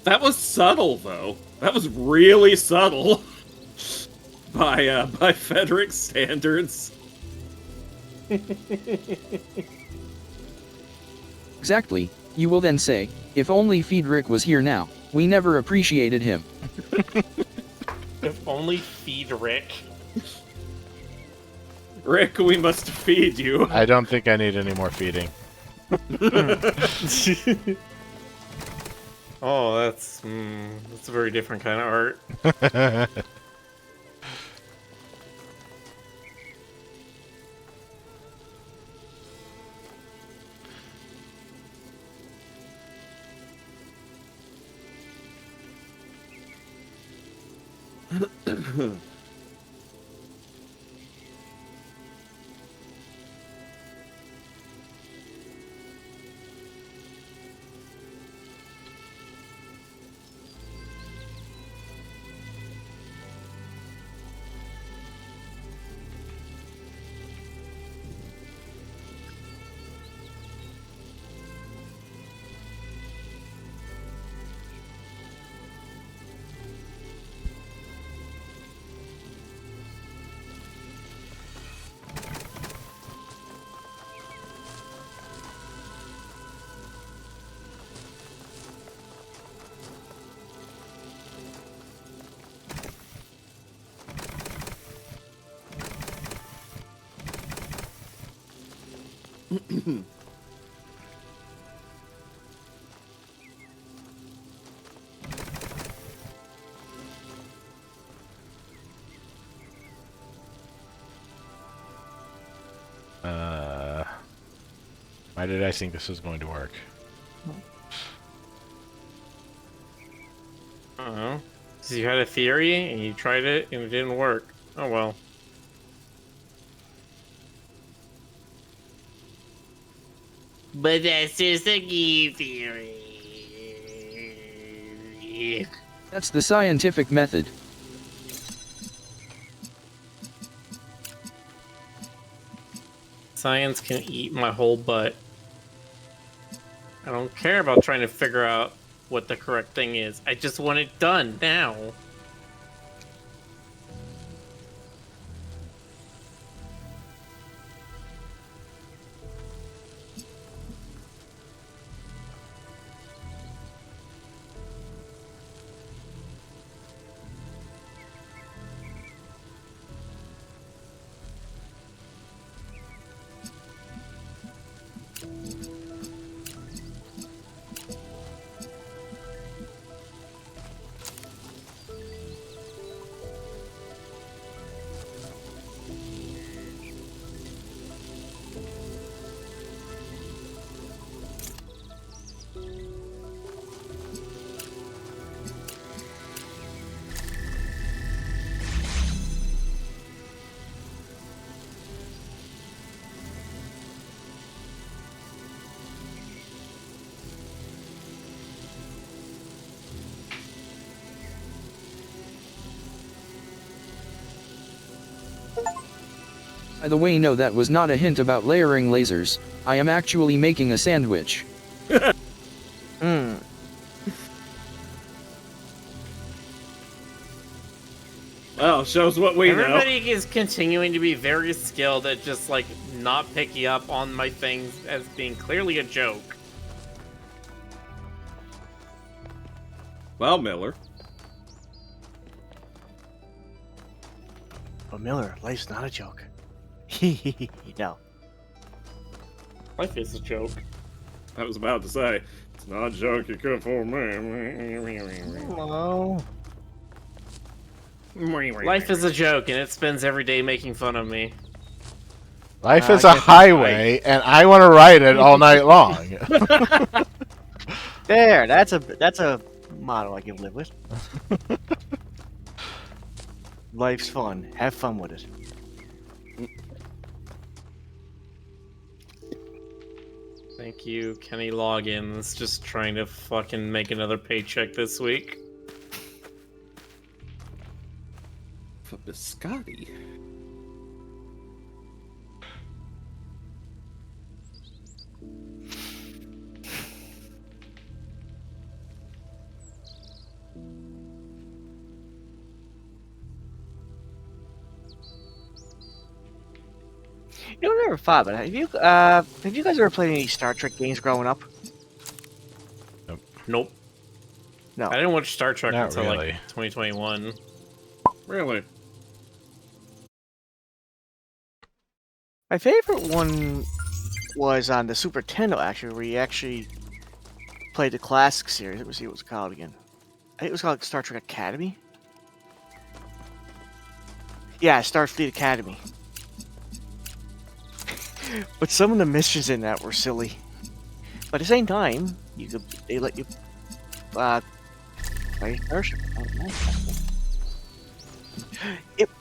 That was subtle, though. That was really subtle. by Frederick's standards. Exactly. You will then say, if only Friedrich was here now. We never appreciated him. If only feed Rick. Rick, we must feed you. I don't think I need any more feeding. Oh, that's a very different kind of art. Why did I think this was going to work? I don't know. Because you had a theory and you tried it and it didn't work. Oh well. But that's just a game theory. That's the scientific method. Science can eat my whole butt. I don't care about trying to figure out what the correct thing is. I just want it done now. By the way, no, that was not a hint about layering lasers. I am actually making a sandwich. Well, shows what we know. Everybody is continuing to be very skilled at just, like, not picking up on my things as being clearly a joke. Well, Miller. But Miller, life's not a joke. No. Life is a joke. I was about to say, it's not a joke, you could for me. Oh. Life is a joke, and it spends every day making fun of me. Life is a highway, and I want to ride it all night long. There, that's a motto I can live with. Life's fun. Have fun with it. Thank you, Kenny Loggins, just trying to fucking make another paycheck this week. For biscotti. You know, I never thought about it. Have you guys ever played any Star Trek games growing up? Nope. No. I didn't watch Star Trek Not until really. like 2021. Really? My favorite one was on the Super Nintendo, actually, where you actually played the classic series. Let me see what it was called again. I think it was called Star Trek Academy. Yeah, Starfleet Academy. But some of the missions in that were silly. But at the same time, they let you play Starship.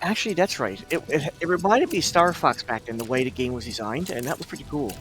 Actually, that's right. It reminded me of Star Fox back then, the way the game was designed, and that was pretty cool.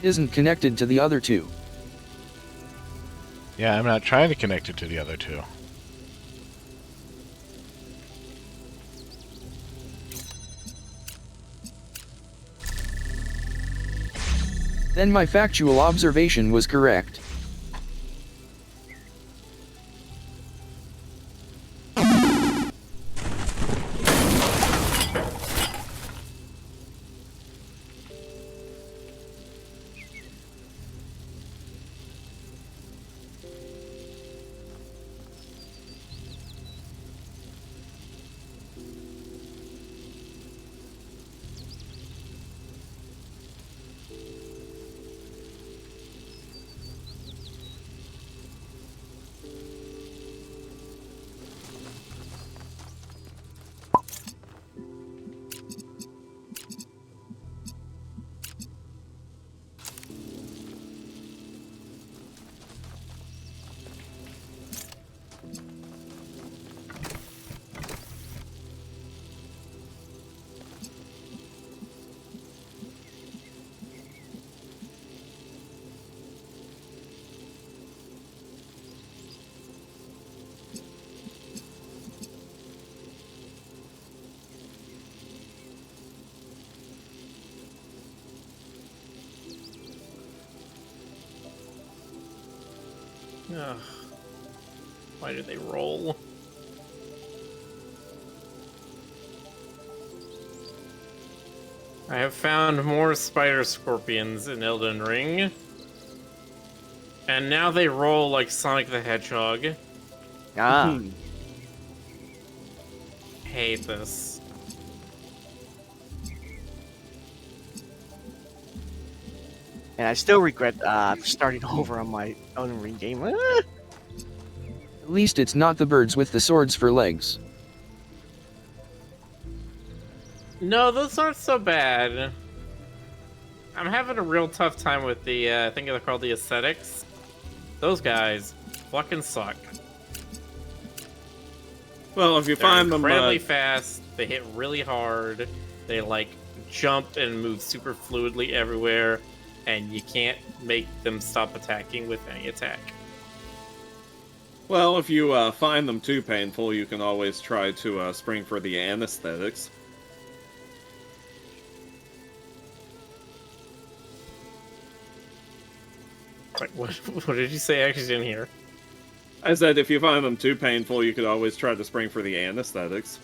Isn't connected to the other two. Yeah, I'm not trying to connect it to the other two. Then my factual observation was correct. Ugh. Why do they roll? I have found more spider scorpions in Elden Ring. And now they roll like Sonic the Hedgehog. Ah. Hate this. And I still regret starting over on my Elden Ring game. At least it's not the birds with the swords for legs. No, those aren't so bad. I'm having a real tough time with the, I think they're called the Ascetics. Those guys fucking suck. Well, if you They're find them incredibly fast, they hit really hard, they like jump and move super fluidly everywhere, and you can't make them stop attacking with any attack. well, if you find them too painful, you can always try to spring for the anesthetics. Like, what did you say? I actually didn't hear. I said if you find them too painful, you could always try to spring for the anesthetics.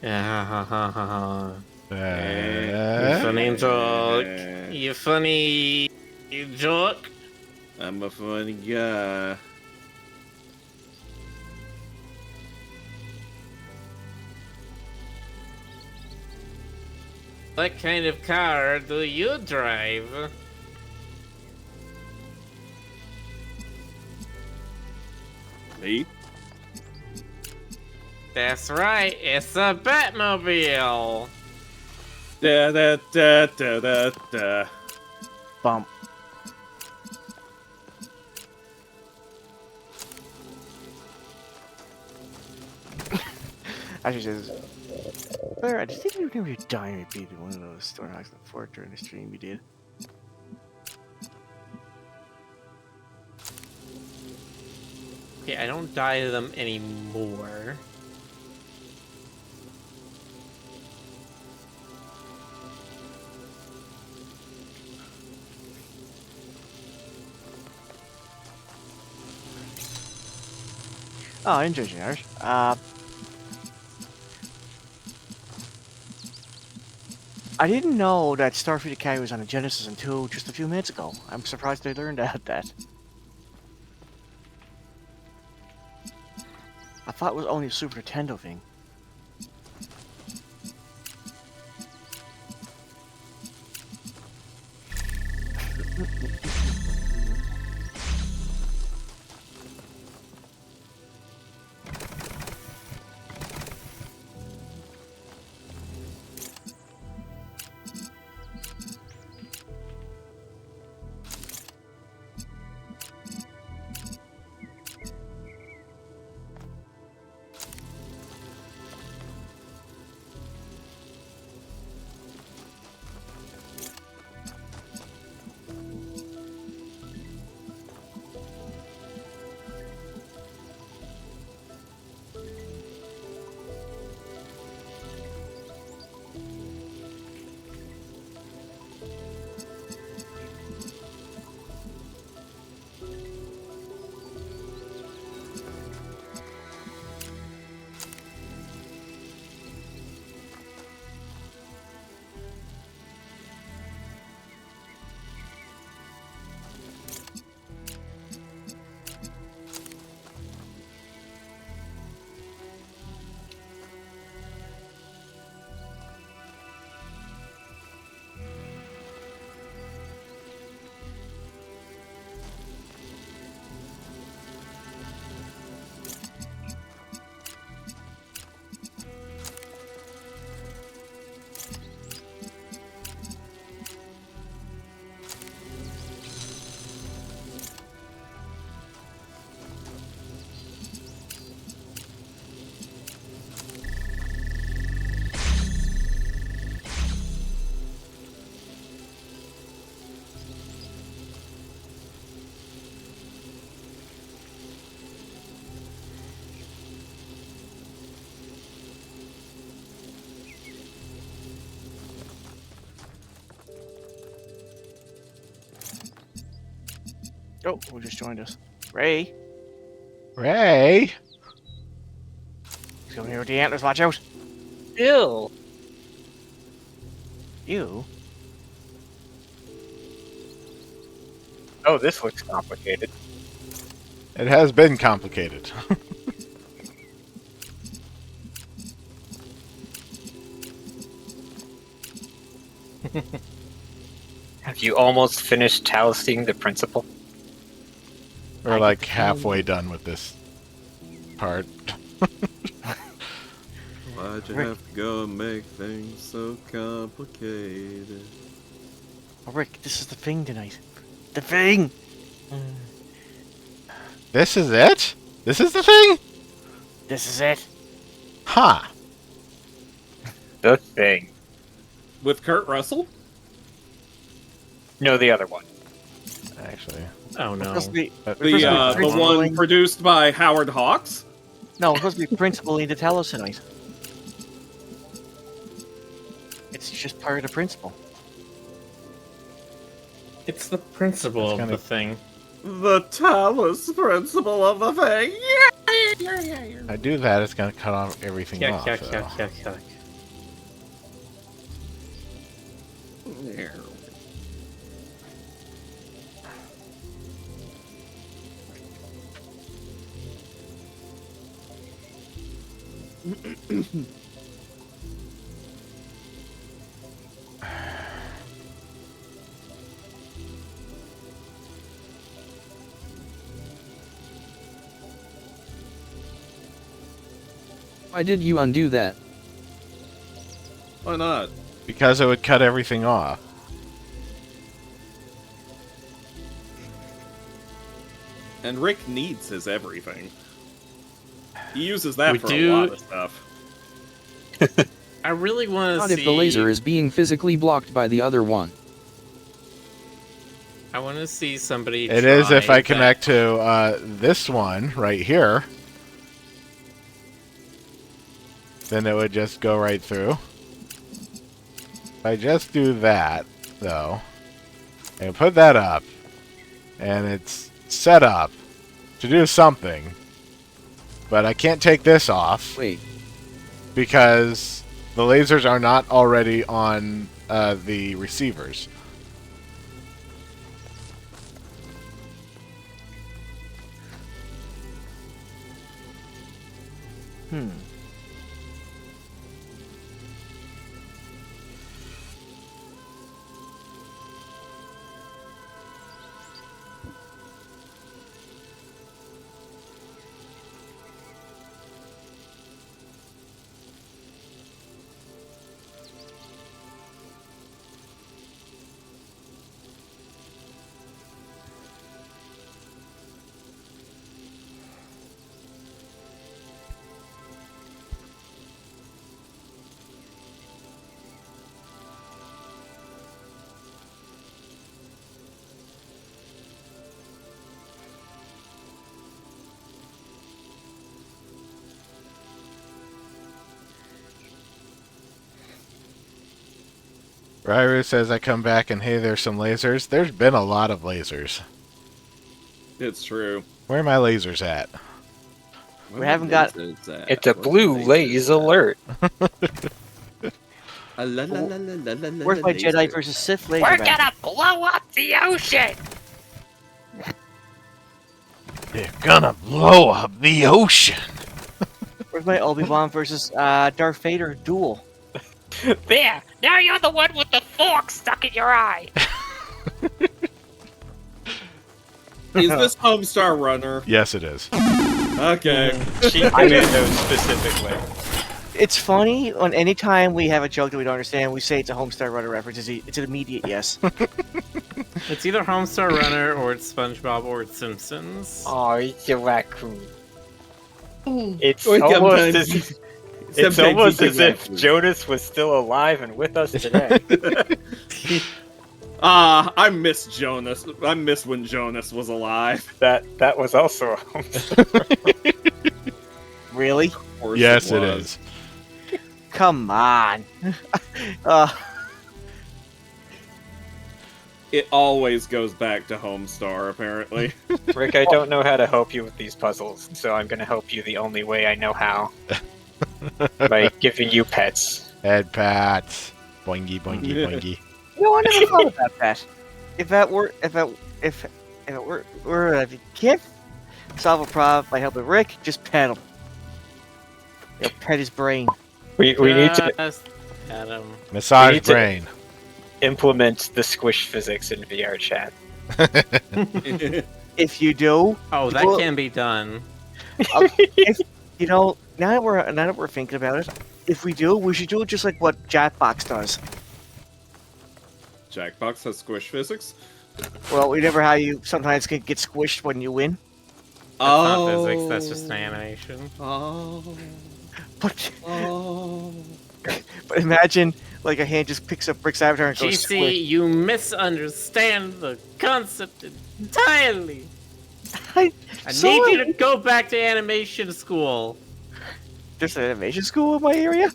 Yeah, ha ha ha ha. You Eh? funny joke. You funny joke. I'm a funny guy. What kind of car do you drive? Me? That's right, it's a Batmobile! Da da da da da da. Bump. Actually says, I just didn't even know you dying repeated one of those store knocks on the fork during the stream you did. Okay, I don't die to them anymore. Oh, interesting, Irish. I didn't know that Starfleet Academy was on the Genesis until just a few minutes ago. I'm surprised I learned that. I thought it was only a Super Nintendo thing. Oh, who just joined us? Ray. Ray. He's coming here with the antlers. Watch out. Ew. You. Oh, this looks complicated. It has been complicated. Have you almost finished Talos the principal? We're like halfway done with this part. Why'd you have to go and make things so complicated? Oh, Rick, this is the thing tonight. The thing! This is it? This is the thing? This is it. Huh. The thing. With Kurt Russell? No, the other one. Actually. Oh no. Supposed to be, The one produced by Howard Hawks? no, it's supposed to be principal into Talos tonight. It's just part of the principal. It's the principle That's of kinda- the thing. The Talos principle of the thing. I do that, it's gonna cut off everything Yuck, off. yuck, though. yuck, yuck, yuck. Why did you undo that? Why not? Because it would cut everything off. And Rick needs his everything. He uses that We for do- a lot of stuff. I really want Not to see. if the laser is being physically blocked by the other one. I want to see somebody. It is if try I connect to this one right here. Then it would just go right through. If I just do that, though, and put that up, and it's set up to do something, but I can't take this off Wait, because the lasers are not already on the receivers. Ryru says I come back and hey, there's some lasers. There's been a lot of lasers. It's true. Where are my lasers at? We haven't got- It's a blue laser alert. Where's my Jedi versus Sith laser? We're man? gonna blow up the ocean! They're gonna blow up the ocean. Where's my Obi-Wan versus Darth Vader duel? There! Now you're the one with the fork stuck in your eye! Is this Homestar Runner? Yes, it is. Okay. I made those specifically. It's funny when anytime we have a joke that we don't understand, we say it's a Homestar Runner reference. It's an immediate yes. It's either Homestar Runner or it's SpongeBob or it's Simpsons. Oh, it's a raccoon. It's Or almost sometimes- as if, sometimes it's almost he's a as if raccoon. Jonas was still alive and with us today. I miss Jonas. I miss when Jonas was alive. that was also a Homestar. Really? Of course Yes, it was. is. Come on. it always goes back to Homestar, apparently. Rick, I don't know how to help you with these puzzles, so I'm going to help you the only way I know how. By giving you pets. Head pats. Boingy, boingy, boingy. No, I never thought about that. If you can't solve a problem by helping Rick, just pet him. You know, pet his brain. We need to Pet him. Massage brain. Implement the squish physics in VR chat. If you do, Oh, that can be done. if, now that we're thinking about it, if we do, we should do it just like what Jackbox does. Jackbox has squish physics? Well, remember how you sometimes can get squished when you win? That's not physics, that's just an animation. But imagine like a hand just picks up Rick's avatar and goes GC, squish. you misunderstand the concept entirely. I need you to go back to animation school. There's an animation school in my area?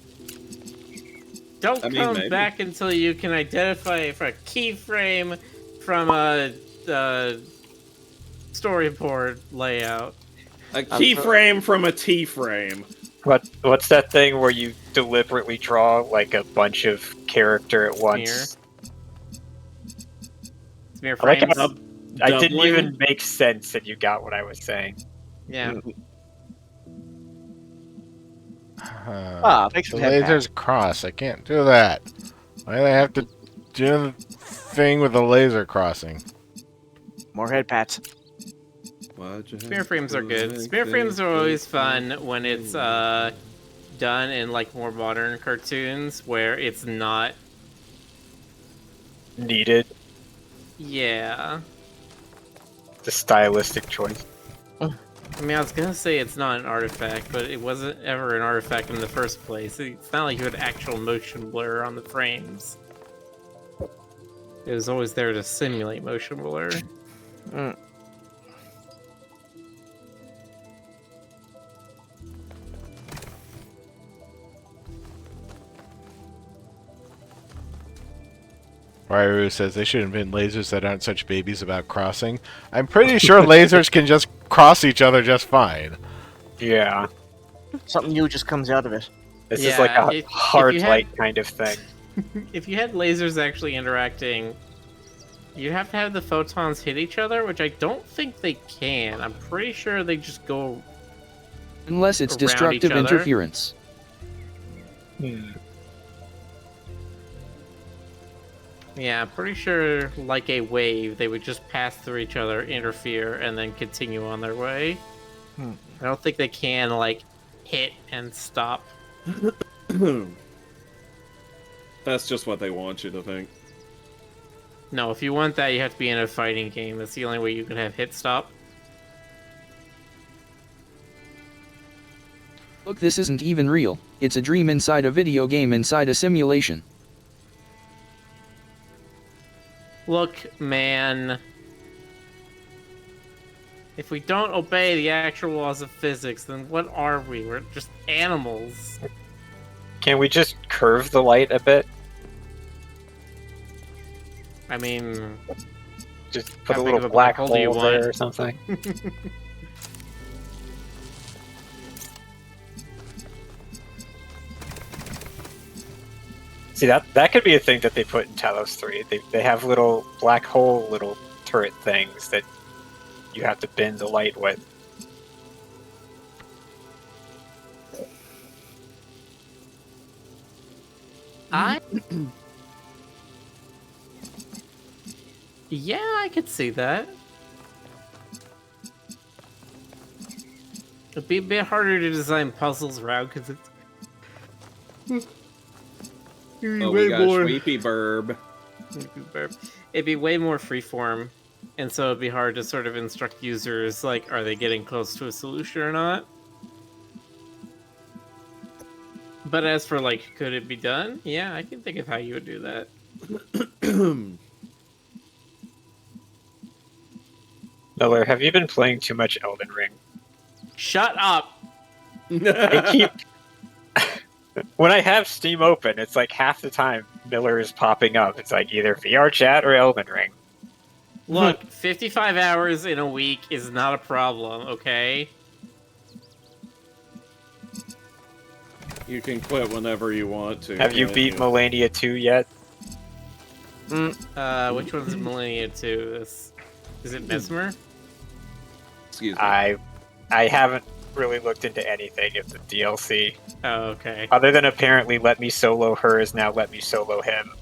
Don't come back until you can identify a keyframe from a storyboard layout. A keyframe from a T-frame. What's that thing where you deliberately draw like a bunch of character at once? Smear I like frames. how I didn't even make sense and you got what I was saying. Yeah. Makes The some head lasers cross. I can't do that. Why do I have to do the thing with the laser crossing? More head pats. Smear frames are good. Smear frames are always fun when it's done in like more modern cartoons where it's not Needed. Yeah. The stylistic choice. I mean, I was gonna say it's not an artifact, but it wasn't ever an artifact in the first place. It's not like you had actual motion blur on the frames. It was always there to simulate motion blur. Rairu says they should invent lasers that aren't such babies about crossing. I'm pretty sure lasers can just cross each other just fine. Yeah. Something new just comes out of it. This is like a hard light kind of thing. If you had lasers actually interacting, you'd have to have the photons hit each other, which I don't think they can. I'm pretty sure they just go unless it's around destructive each other. interference. Yeah, I'm pretty sure, like a wave, they would just pass through each other, interfere, and then continue on their way. I don't think they can, like, hit and stop. That's just what they want you to think. No, if you want that, you have to be in a fighting game. That's the only way you can have hit stop. Look, this isn't even real. It's a dream inside a video game inside a simulation. Look, man. If we don't obey the actual laws of physics, then what are we? We're just animals. Can we just curve the light a bit? I mean... Just put how a big little of black hole hole do you want? there or something. See, that could be a thing that they put in Talos 3. They have little black hole little turret things that you have to bend the light with. Yeah, I could see that. It'd be a bit harder to design puzzles around because it's... Oh, we got Sweepy Burb. It'd be way more freeform, and so it'd be hard to sort of instruct users, like, are they getting close to a solution or not? But as for, like, could it be done? Yeah, I can think of how you would do that. Miller, have you been playing too much Elden Ring? Shut up! I keep... When I have Steam open, it's like half the time Miller is popping up. It's like either VR chat or Elden Ring. Look, 55 hours in a week is not a problem, okay? You can quit whenever you want to. Have you can't beat you? Millennia 2 yet? Which one's Millennia 2? Is it Mesmer? Excuse me. I haven't really looked into anything of the DLC. Oh, okay. Other than apparently let me solo her is now let me solo him.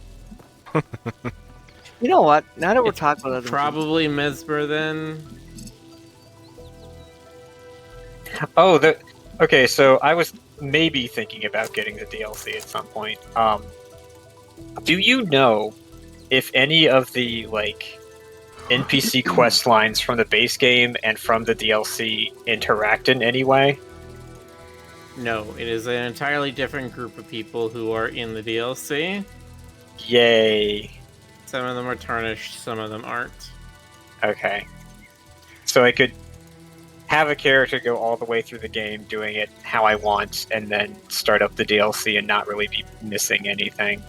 You know what? Now that we're It's talking about other Probably Mesmer then. Oh, okay, so I was maybe thinking about getting the DLC at some point. Do you know if any of the, like, NPC quest lines from the base game and from the DLC interact in any way? No, it is an entirely different group of people who are in the DLC. Yay. Some of them are tarnished, some of them aren't. Okay. So I could have a character go all the way through the game doing it how I want, and then start up the DLC and not really be missing anything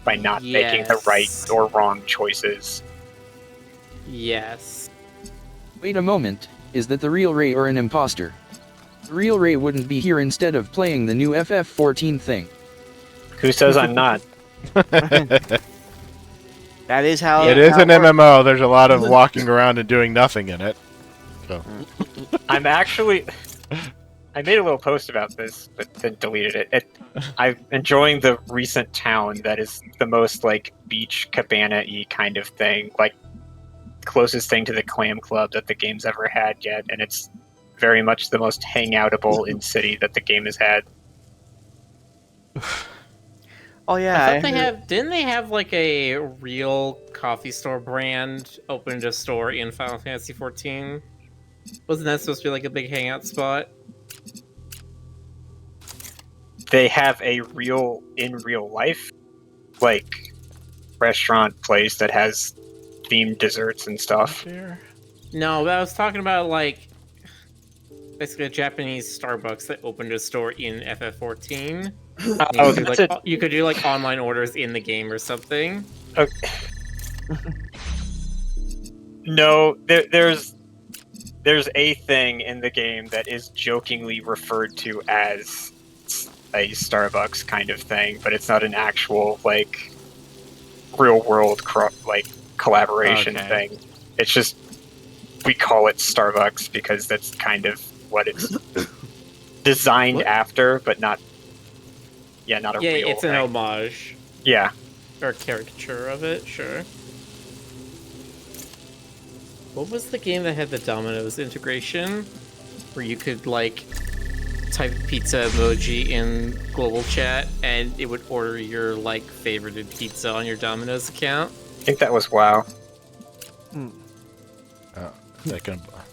by not making the right or wrong choices. Yes. Wait a moment, is that the real Ray or an imposter? The real Ray wouldn't be here instead of playing the new FF14 thing. Who says I'm not? That is how It is an MMO. There's a lot of walking around and doing nothing in it. So. I'm actually... I made a little post about this, but then deleted it. I'm enjoying the recent town that is the most, like, beach cabana-y kind of thing. Like, closest thing to the clam club that the game's ever had yet, and it's very much the most hangoutable in city that the game has had. Oh yeah, I thought didn't they have like a real coffee store brand opened a store in Final Fantasy 14? Wasn't that supposed to be like a big hangout spot? They have a real, in real life, like, restaurant place that has themed desserts and stuff. No, but I was talking about like basically a Japanese Starbucks that opened a store in FF14. You could do like online orders in the game or something. Okay. No, there's a thing in the game that is jokingly referred to as a Starbucks kind of thing, but it's not an actual, like, real world collaboration thing. It's just we call it Starbucks because that's kind of what it's designed after, but not not a real it's an thing. homage. Yeah. Or caricature of it, sure. What was the game that had the Domino's integration? Where you could, like, type pizza emoji in global chat and it would order your, like, favorited pizza on your Domino's account? I think that was WoW.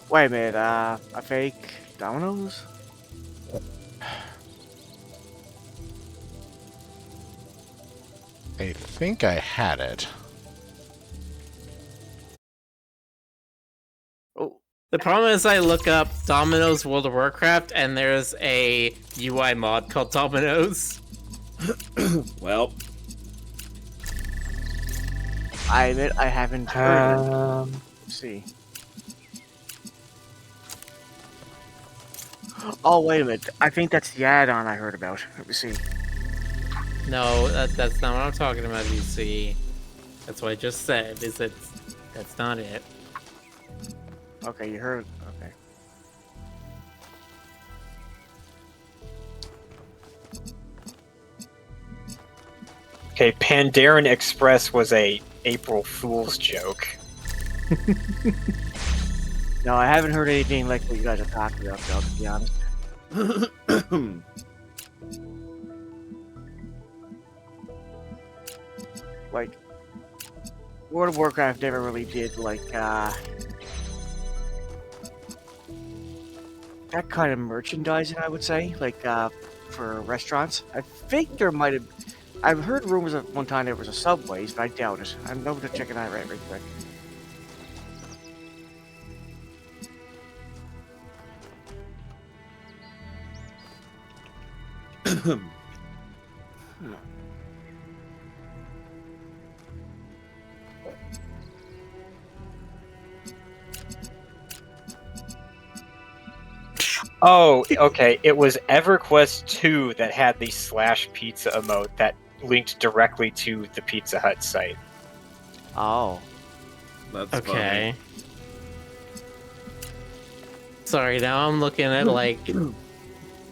Wait a minute, a fake Domino's? I think I had it. The problem is I look up Domino's World of Warcraft and there's a UI mod called Domino's. Well, I admit I haven't heard of it. Let's see. Oh, wait a minute. I think that's the add-on I heard about. Let me see. No, that's not what I'm talking about, you see. That's what I just said, is that that's not it. Okay, you heard. Okay. Okay, Pandaren Express was a April Fool's joke. No, I haven't heard anything like what you guys are talking about, though, to be honest. Like, World of Warcraft never really did, like, that kind of merchandising, I would say, like, for restaurants. I think there might have... I've heard rumors at one time there was a Subway's, but I doubt it. I'm going to check it out right quick. Oh, okay. It was EverQuest 2 that had the /pizza emote that linked directly to the Pizza Hut site. Oh. That's Okay. Sorry, now I'm looking at like,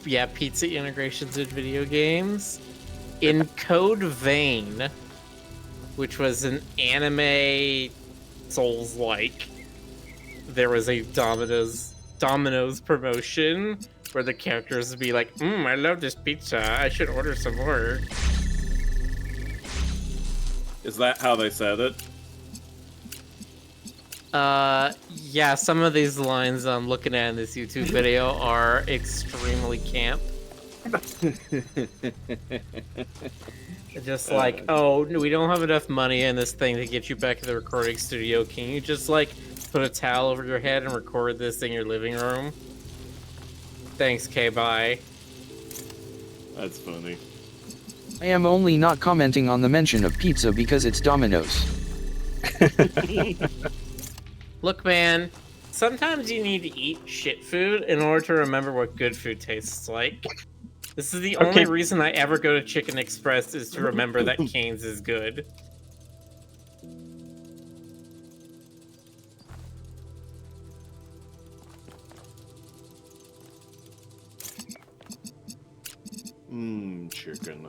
yeah, pizza integrations in video games. In Code Vein, which was an anime Souls-like, there was a Domino's promotion where the characters would be like, I love this pizza, I should order some more. Is that how they said it? Yeah, some of these lines I'm looking at in this YouTube video are extremely camp. Just like, oh, we don't have enough money in this thing to get you back to the recording studio. Can you just, like, put a towel over your head and record this in your living room? Thanks, K, bye. That's funny. I am only not commenting on the mention of pizza because it's Domino's. Look, man, sometimes you need to eat shit food in order to remember what good food tastes like. This is the only reason I ever go to Chicken Express is to remember that Cane's is good. Chicken.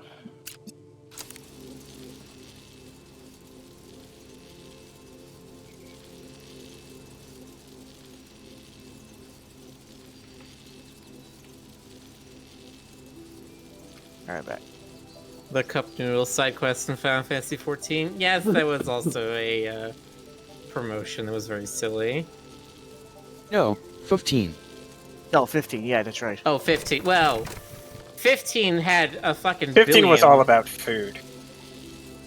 Alright, back. The Cup Noodle side quest in Final Fantasy XIV. Yes, that was also a promotion that was very silly. No, 15. No, 15. Yeah, that's right. Oh, 15. Well, 15 had a fucking 15 was billion. all about food.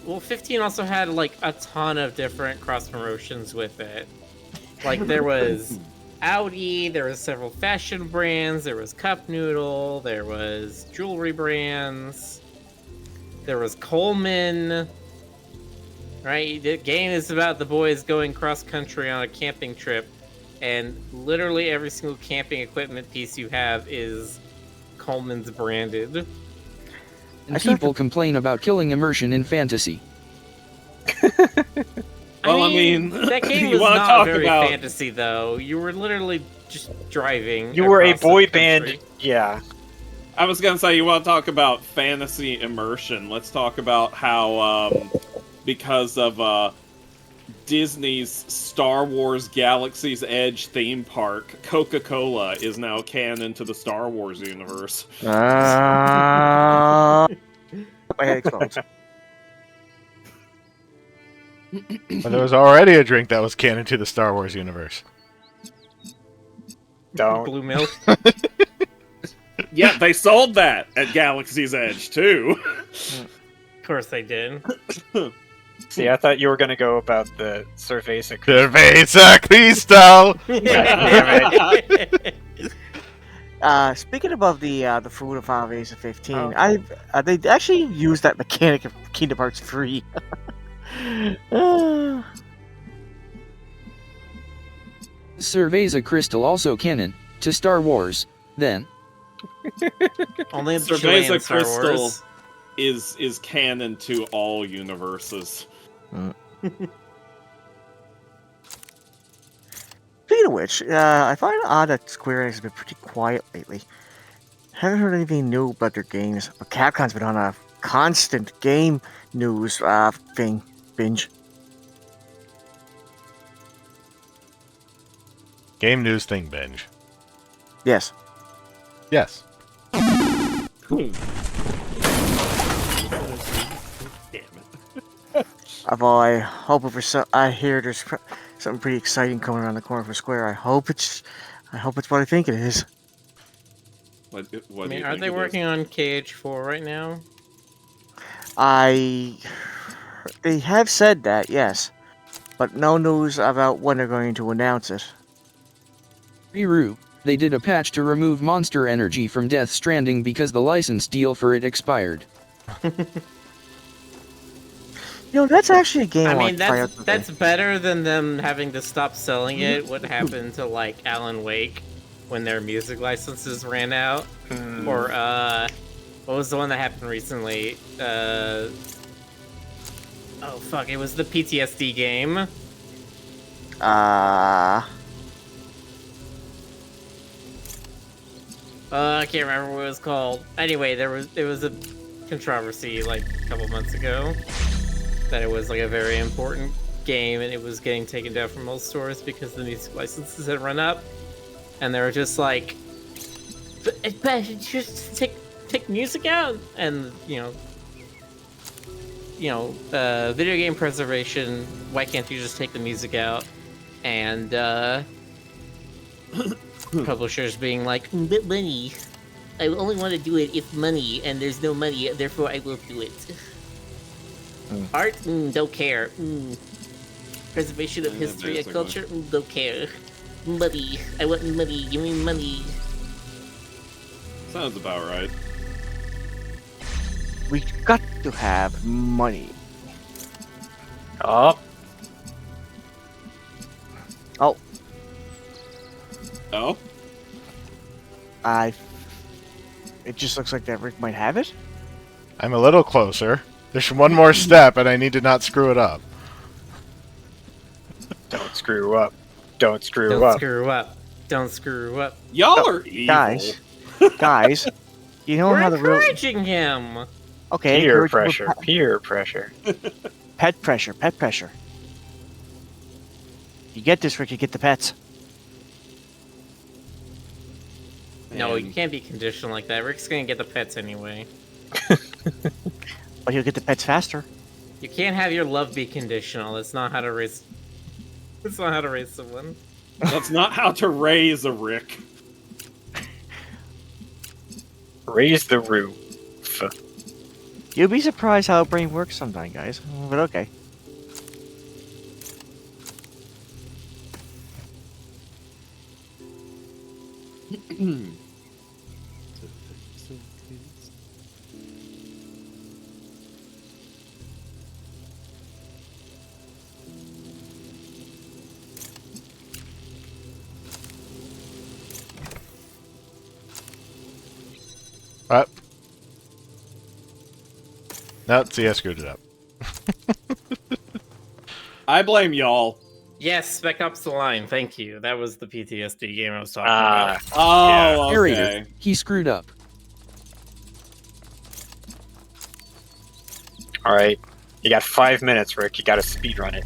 Well, 15 also had like a ton of different cross promotions with it. Like there was Audi, there was several fashion brands, there was Cup Noodle, there was jewelry brands, there was Coleman. Right? The game is about the boys going cross country on a camping trip, and literally every single camping equipment piece you have is Coleman's branded. And people complain about killing immersion in fantasy. Well, I mean, that game you was wanna not talk very about- fantasy, though. You were literally just driving. You were a across the boy country. band, yeah. I was gonna say, you want to talk about fantasy immersion. Let's talk about how, because of Disney's Star Wars Galaxy's Edge theme park, Coca-Cola is now canon to the Star Wars universe. My head explodes. But there was already a drink that was canon to the Star Wars universe. Don't. Blue milk. Yeah, they sold that at Galaxy's Edge, too. Of course they did. See, I thought you were gonna go about the Cerveza. Cerveza Cristo! Damn it. Speaking about the food of Final Fantasy 15, they actually used that mechanic of Kingdom Hearts 3. Cerveza Crystal also canon to Star Wars, then. Only the Cerveza Chilean Star Crystal Wars. is canon to all universes. Speaking of which, I find it odd that Square Enix has been pretty quiet lately. Haven't heard anything new about their games, but Capcom's been on a constant game news binge. Game news thing binge. Yes. Yes. I hope for I hear there's something pretty exciting coming around the corner for Square. I hope it's what I think it is. What I do mean, you are think they it is? working on KH4 right now? They have said that, yes, but no news about when they're going to announce it. Biru, they did a patch to remove monster energy from Death Stranding because the license deal for it expired. You know, that's actually a game I I mean, want to try out that's today. better than them having to stop selling it. What happened to like Alan Wake? when their music licenses ran out. Or what was the one that happened recently? Oh fuck! It was the PTSD game. I can't remember what it was called. Anyway, there was a controversy like a couple months ago that it was like a very important game and it was getting taken down from most stores because the music licenses had run up, and they were just like, but just take music out, and video game preservation. Why can't you just take the music out? And publishers being like, but money. I only want to do it if money, and there's no money, therefore I will do it. Art? Don't care. Preservation of history and culture? Don't care. Money. I want money. Give me money. Sounds about right. We got to have money. Oh. Oh. Oh? It just looks like that Rick might have it. I'm a little closer. There's one more step, and I need to not screw it up. Don't screw up. Don't screw Don't up. screw up. Don't screw up. Y'all are evil. Guys, you know We're how the real encouraging him. okay Peer encourage- pressure. Peer pressure. pet pressure, pet pressure. You get this, Rick. You get the pets. No, you can't be conditional like that. Rick's gonna get the pets anyway. But he'll get the pets faster. You can't have your love be conditional. That's not how to raise. That's not how to raise someone. That's not how to raise a Rick. Raise the roof. You'll be surprised how a brain works sometimes, guys. But okay. What? No, see, I screwed it up. I blame y'all. Yes, Spec Ops The Line. Thank you. That was the PTSD game I was talking Ah. about. Oh, Narrator, okay. he screwed up. Alright. You got 5 minutes, Rick. You gotta speedrun it.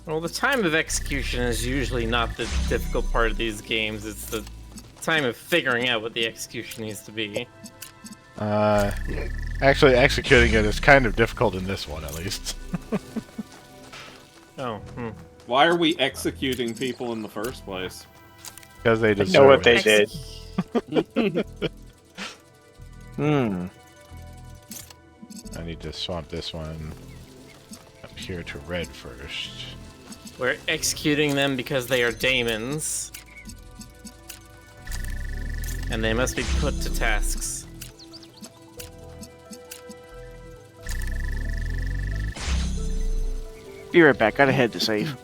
Well, the time of execution is usually not the difficult part of these games. It's the time of figuring out what the execution needs to be. Actually, executing it is kind of difficult in this one, at least. Oh, Why are we executing people in the first place? Because they deserve know what they it. did. I need to swap this one up here to red first. We're executing them because they are daemons. And they must be put to tasks. Be right back. Gotta head to save.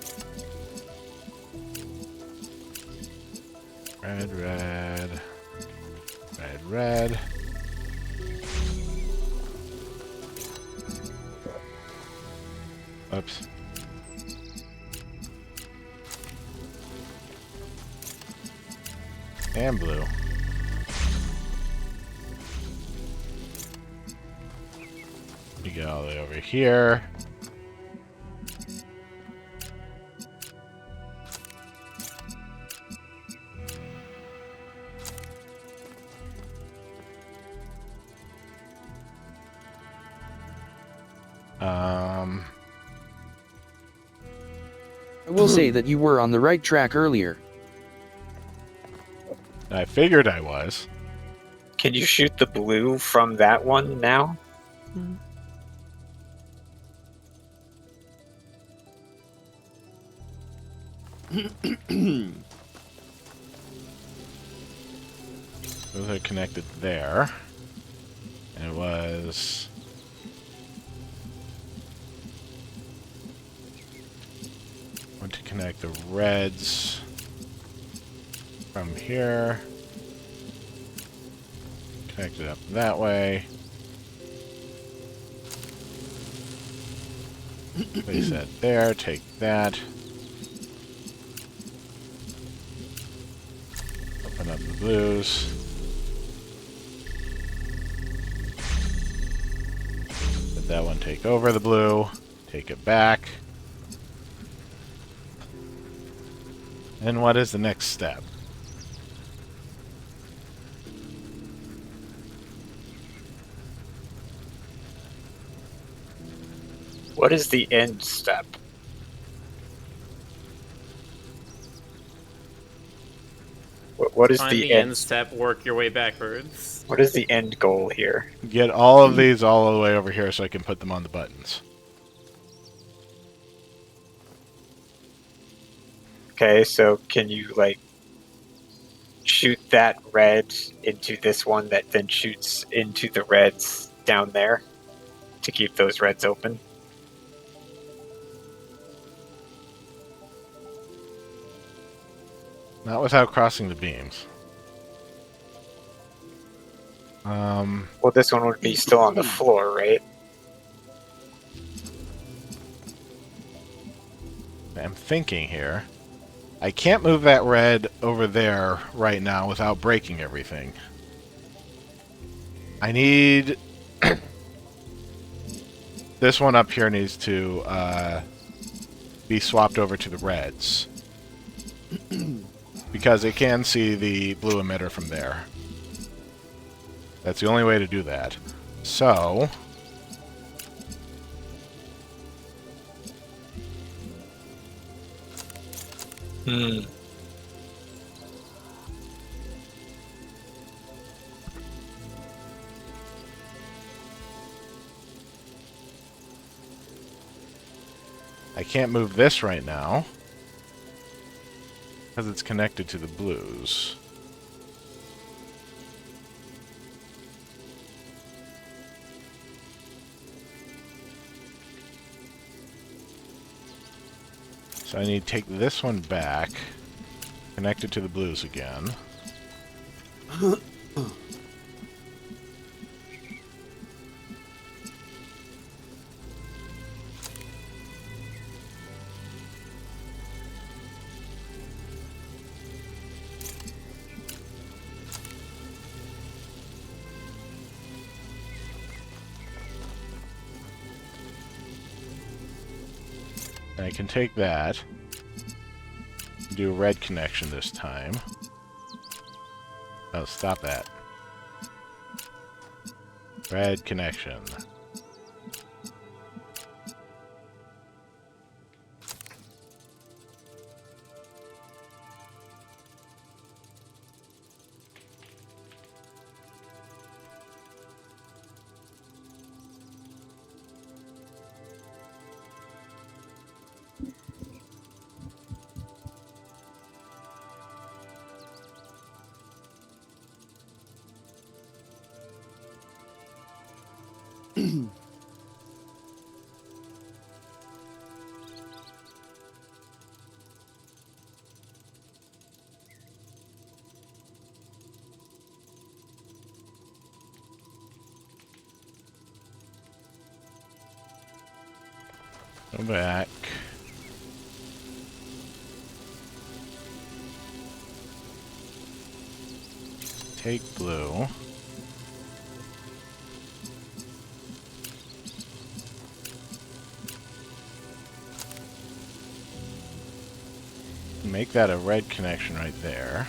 Red, red. Red, red. Oops. And blue. You get all the way over here. I will say that you were on the right track earlier. I figured I was. Can you shoot the blue from that one now? Those are connected there. And it was... want to connect the reds from here. Connect it up that way. Place that there, take that. Open up the blues. Let that one take over the blue. Take it back. And what is the next step? What is the end step? What is Find the the end? end step, work your way backwards. What is the end goal here? Get all of these all the way over here so I can put them on the buttons. Okay, so can you, like, shoot that red into this one that then shoots into the reds down there to keep those reds open? Not without crossing the beams. Well, this one would be still on the floor, right? I'm thinking here. I can't move that red over there right now without breaking everything. I need... this one up here needs to be swapped over to the reds. Because it can see the blue emitter from there. That's the only way to do that. So... I can't move this right now because it's connected to the blues. So I need to take this one back, connect it to the blues again. I can take that, do a red connection this time. Oh, stop that. Red connection. Go back. Take blue. Make that a red connection right there.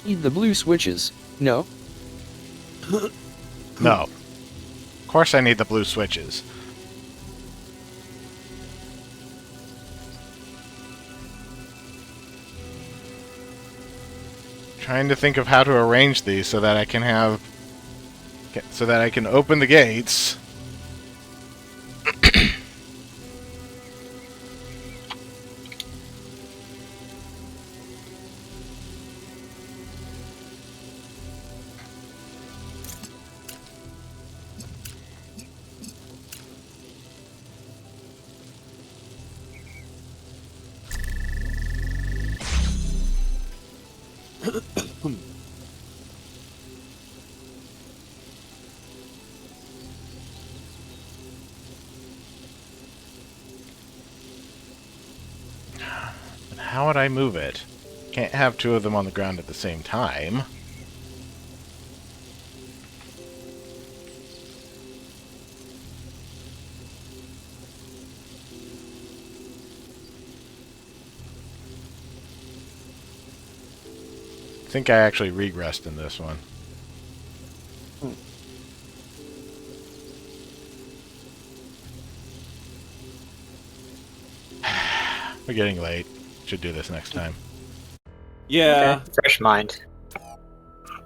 Need the blue switches. No? No. Of course I need the blue switches. Trying to think of how to arrange these so that I can have... so that I can open the gates. How would I move it? Can't have two of them on the ground at the same time. I think I actually regressed in this one. We're getting late. Should do this next time. Yeah. Okay. Fresh mind.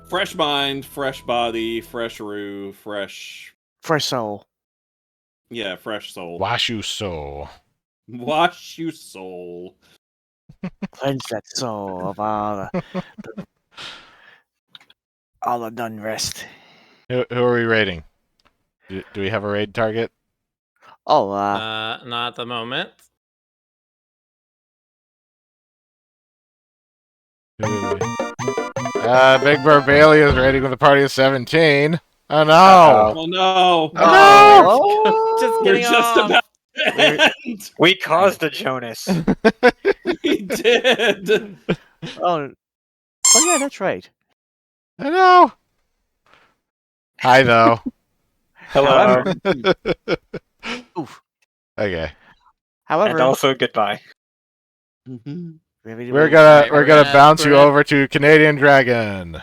Fresh mind, fresh body, fresh roux, fresh... Fresh soul. Yeah, fresh soul. Wash you so. Wash you soul. Cleanse that soul of all the done rest. Who are we raiding? Do we have a raid target? Oh, Not at the moment. Big Burbailey is raiding with a party of 17. Oh no! Oh no! Oh, Just We're getting just off. about to end. We caused a Jonas. We did. oh, yeah, that's right. I know. Hi though. Hello. Oof. Okay. However, And also goodbye. We're gonna Alright, bounce you Brett. over to Canadian Dragon.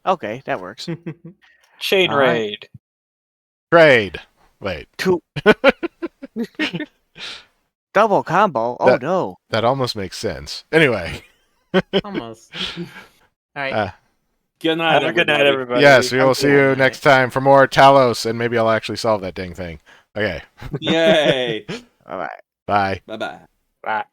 Okay, that works. Chain Alright. raid. Trade. Wait. Two. Double combo. Oh That- no. That almost makes sense. Anyway. Almost. Alright. Good night, Have a good night, everybody. Yes, we will Have a see good you night. next time for more Talos, and maybe I'll actually solve that dang thing. Okay. Yay. All right. Bye. Bye-bye. Bye.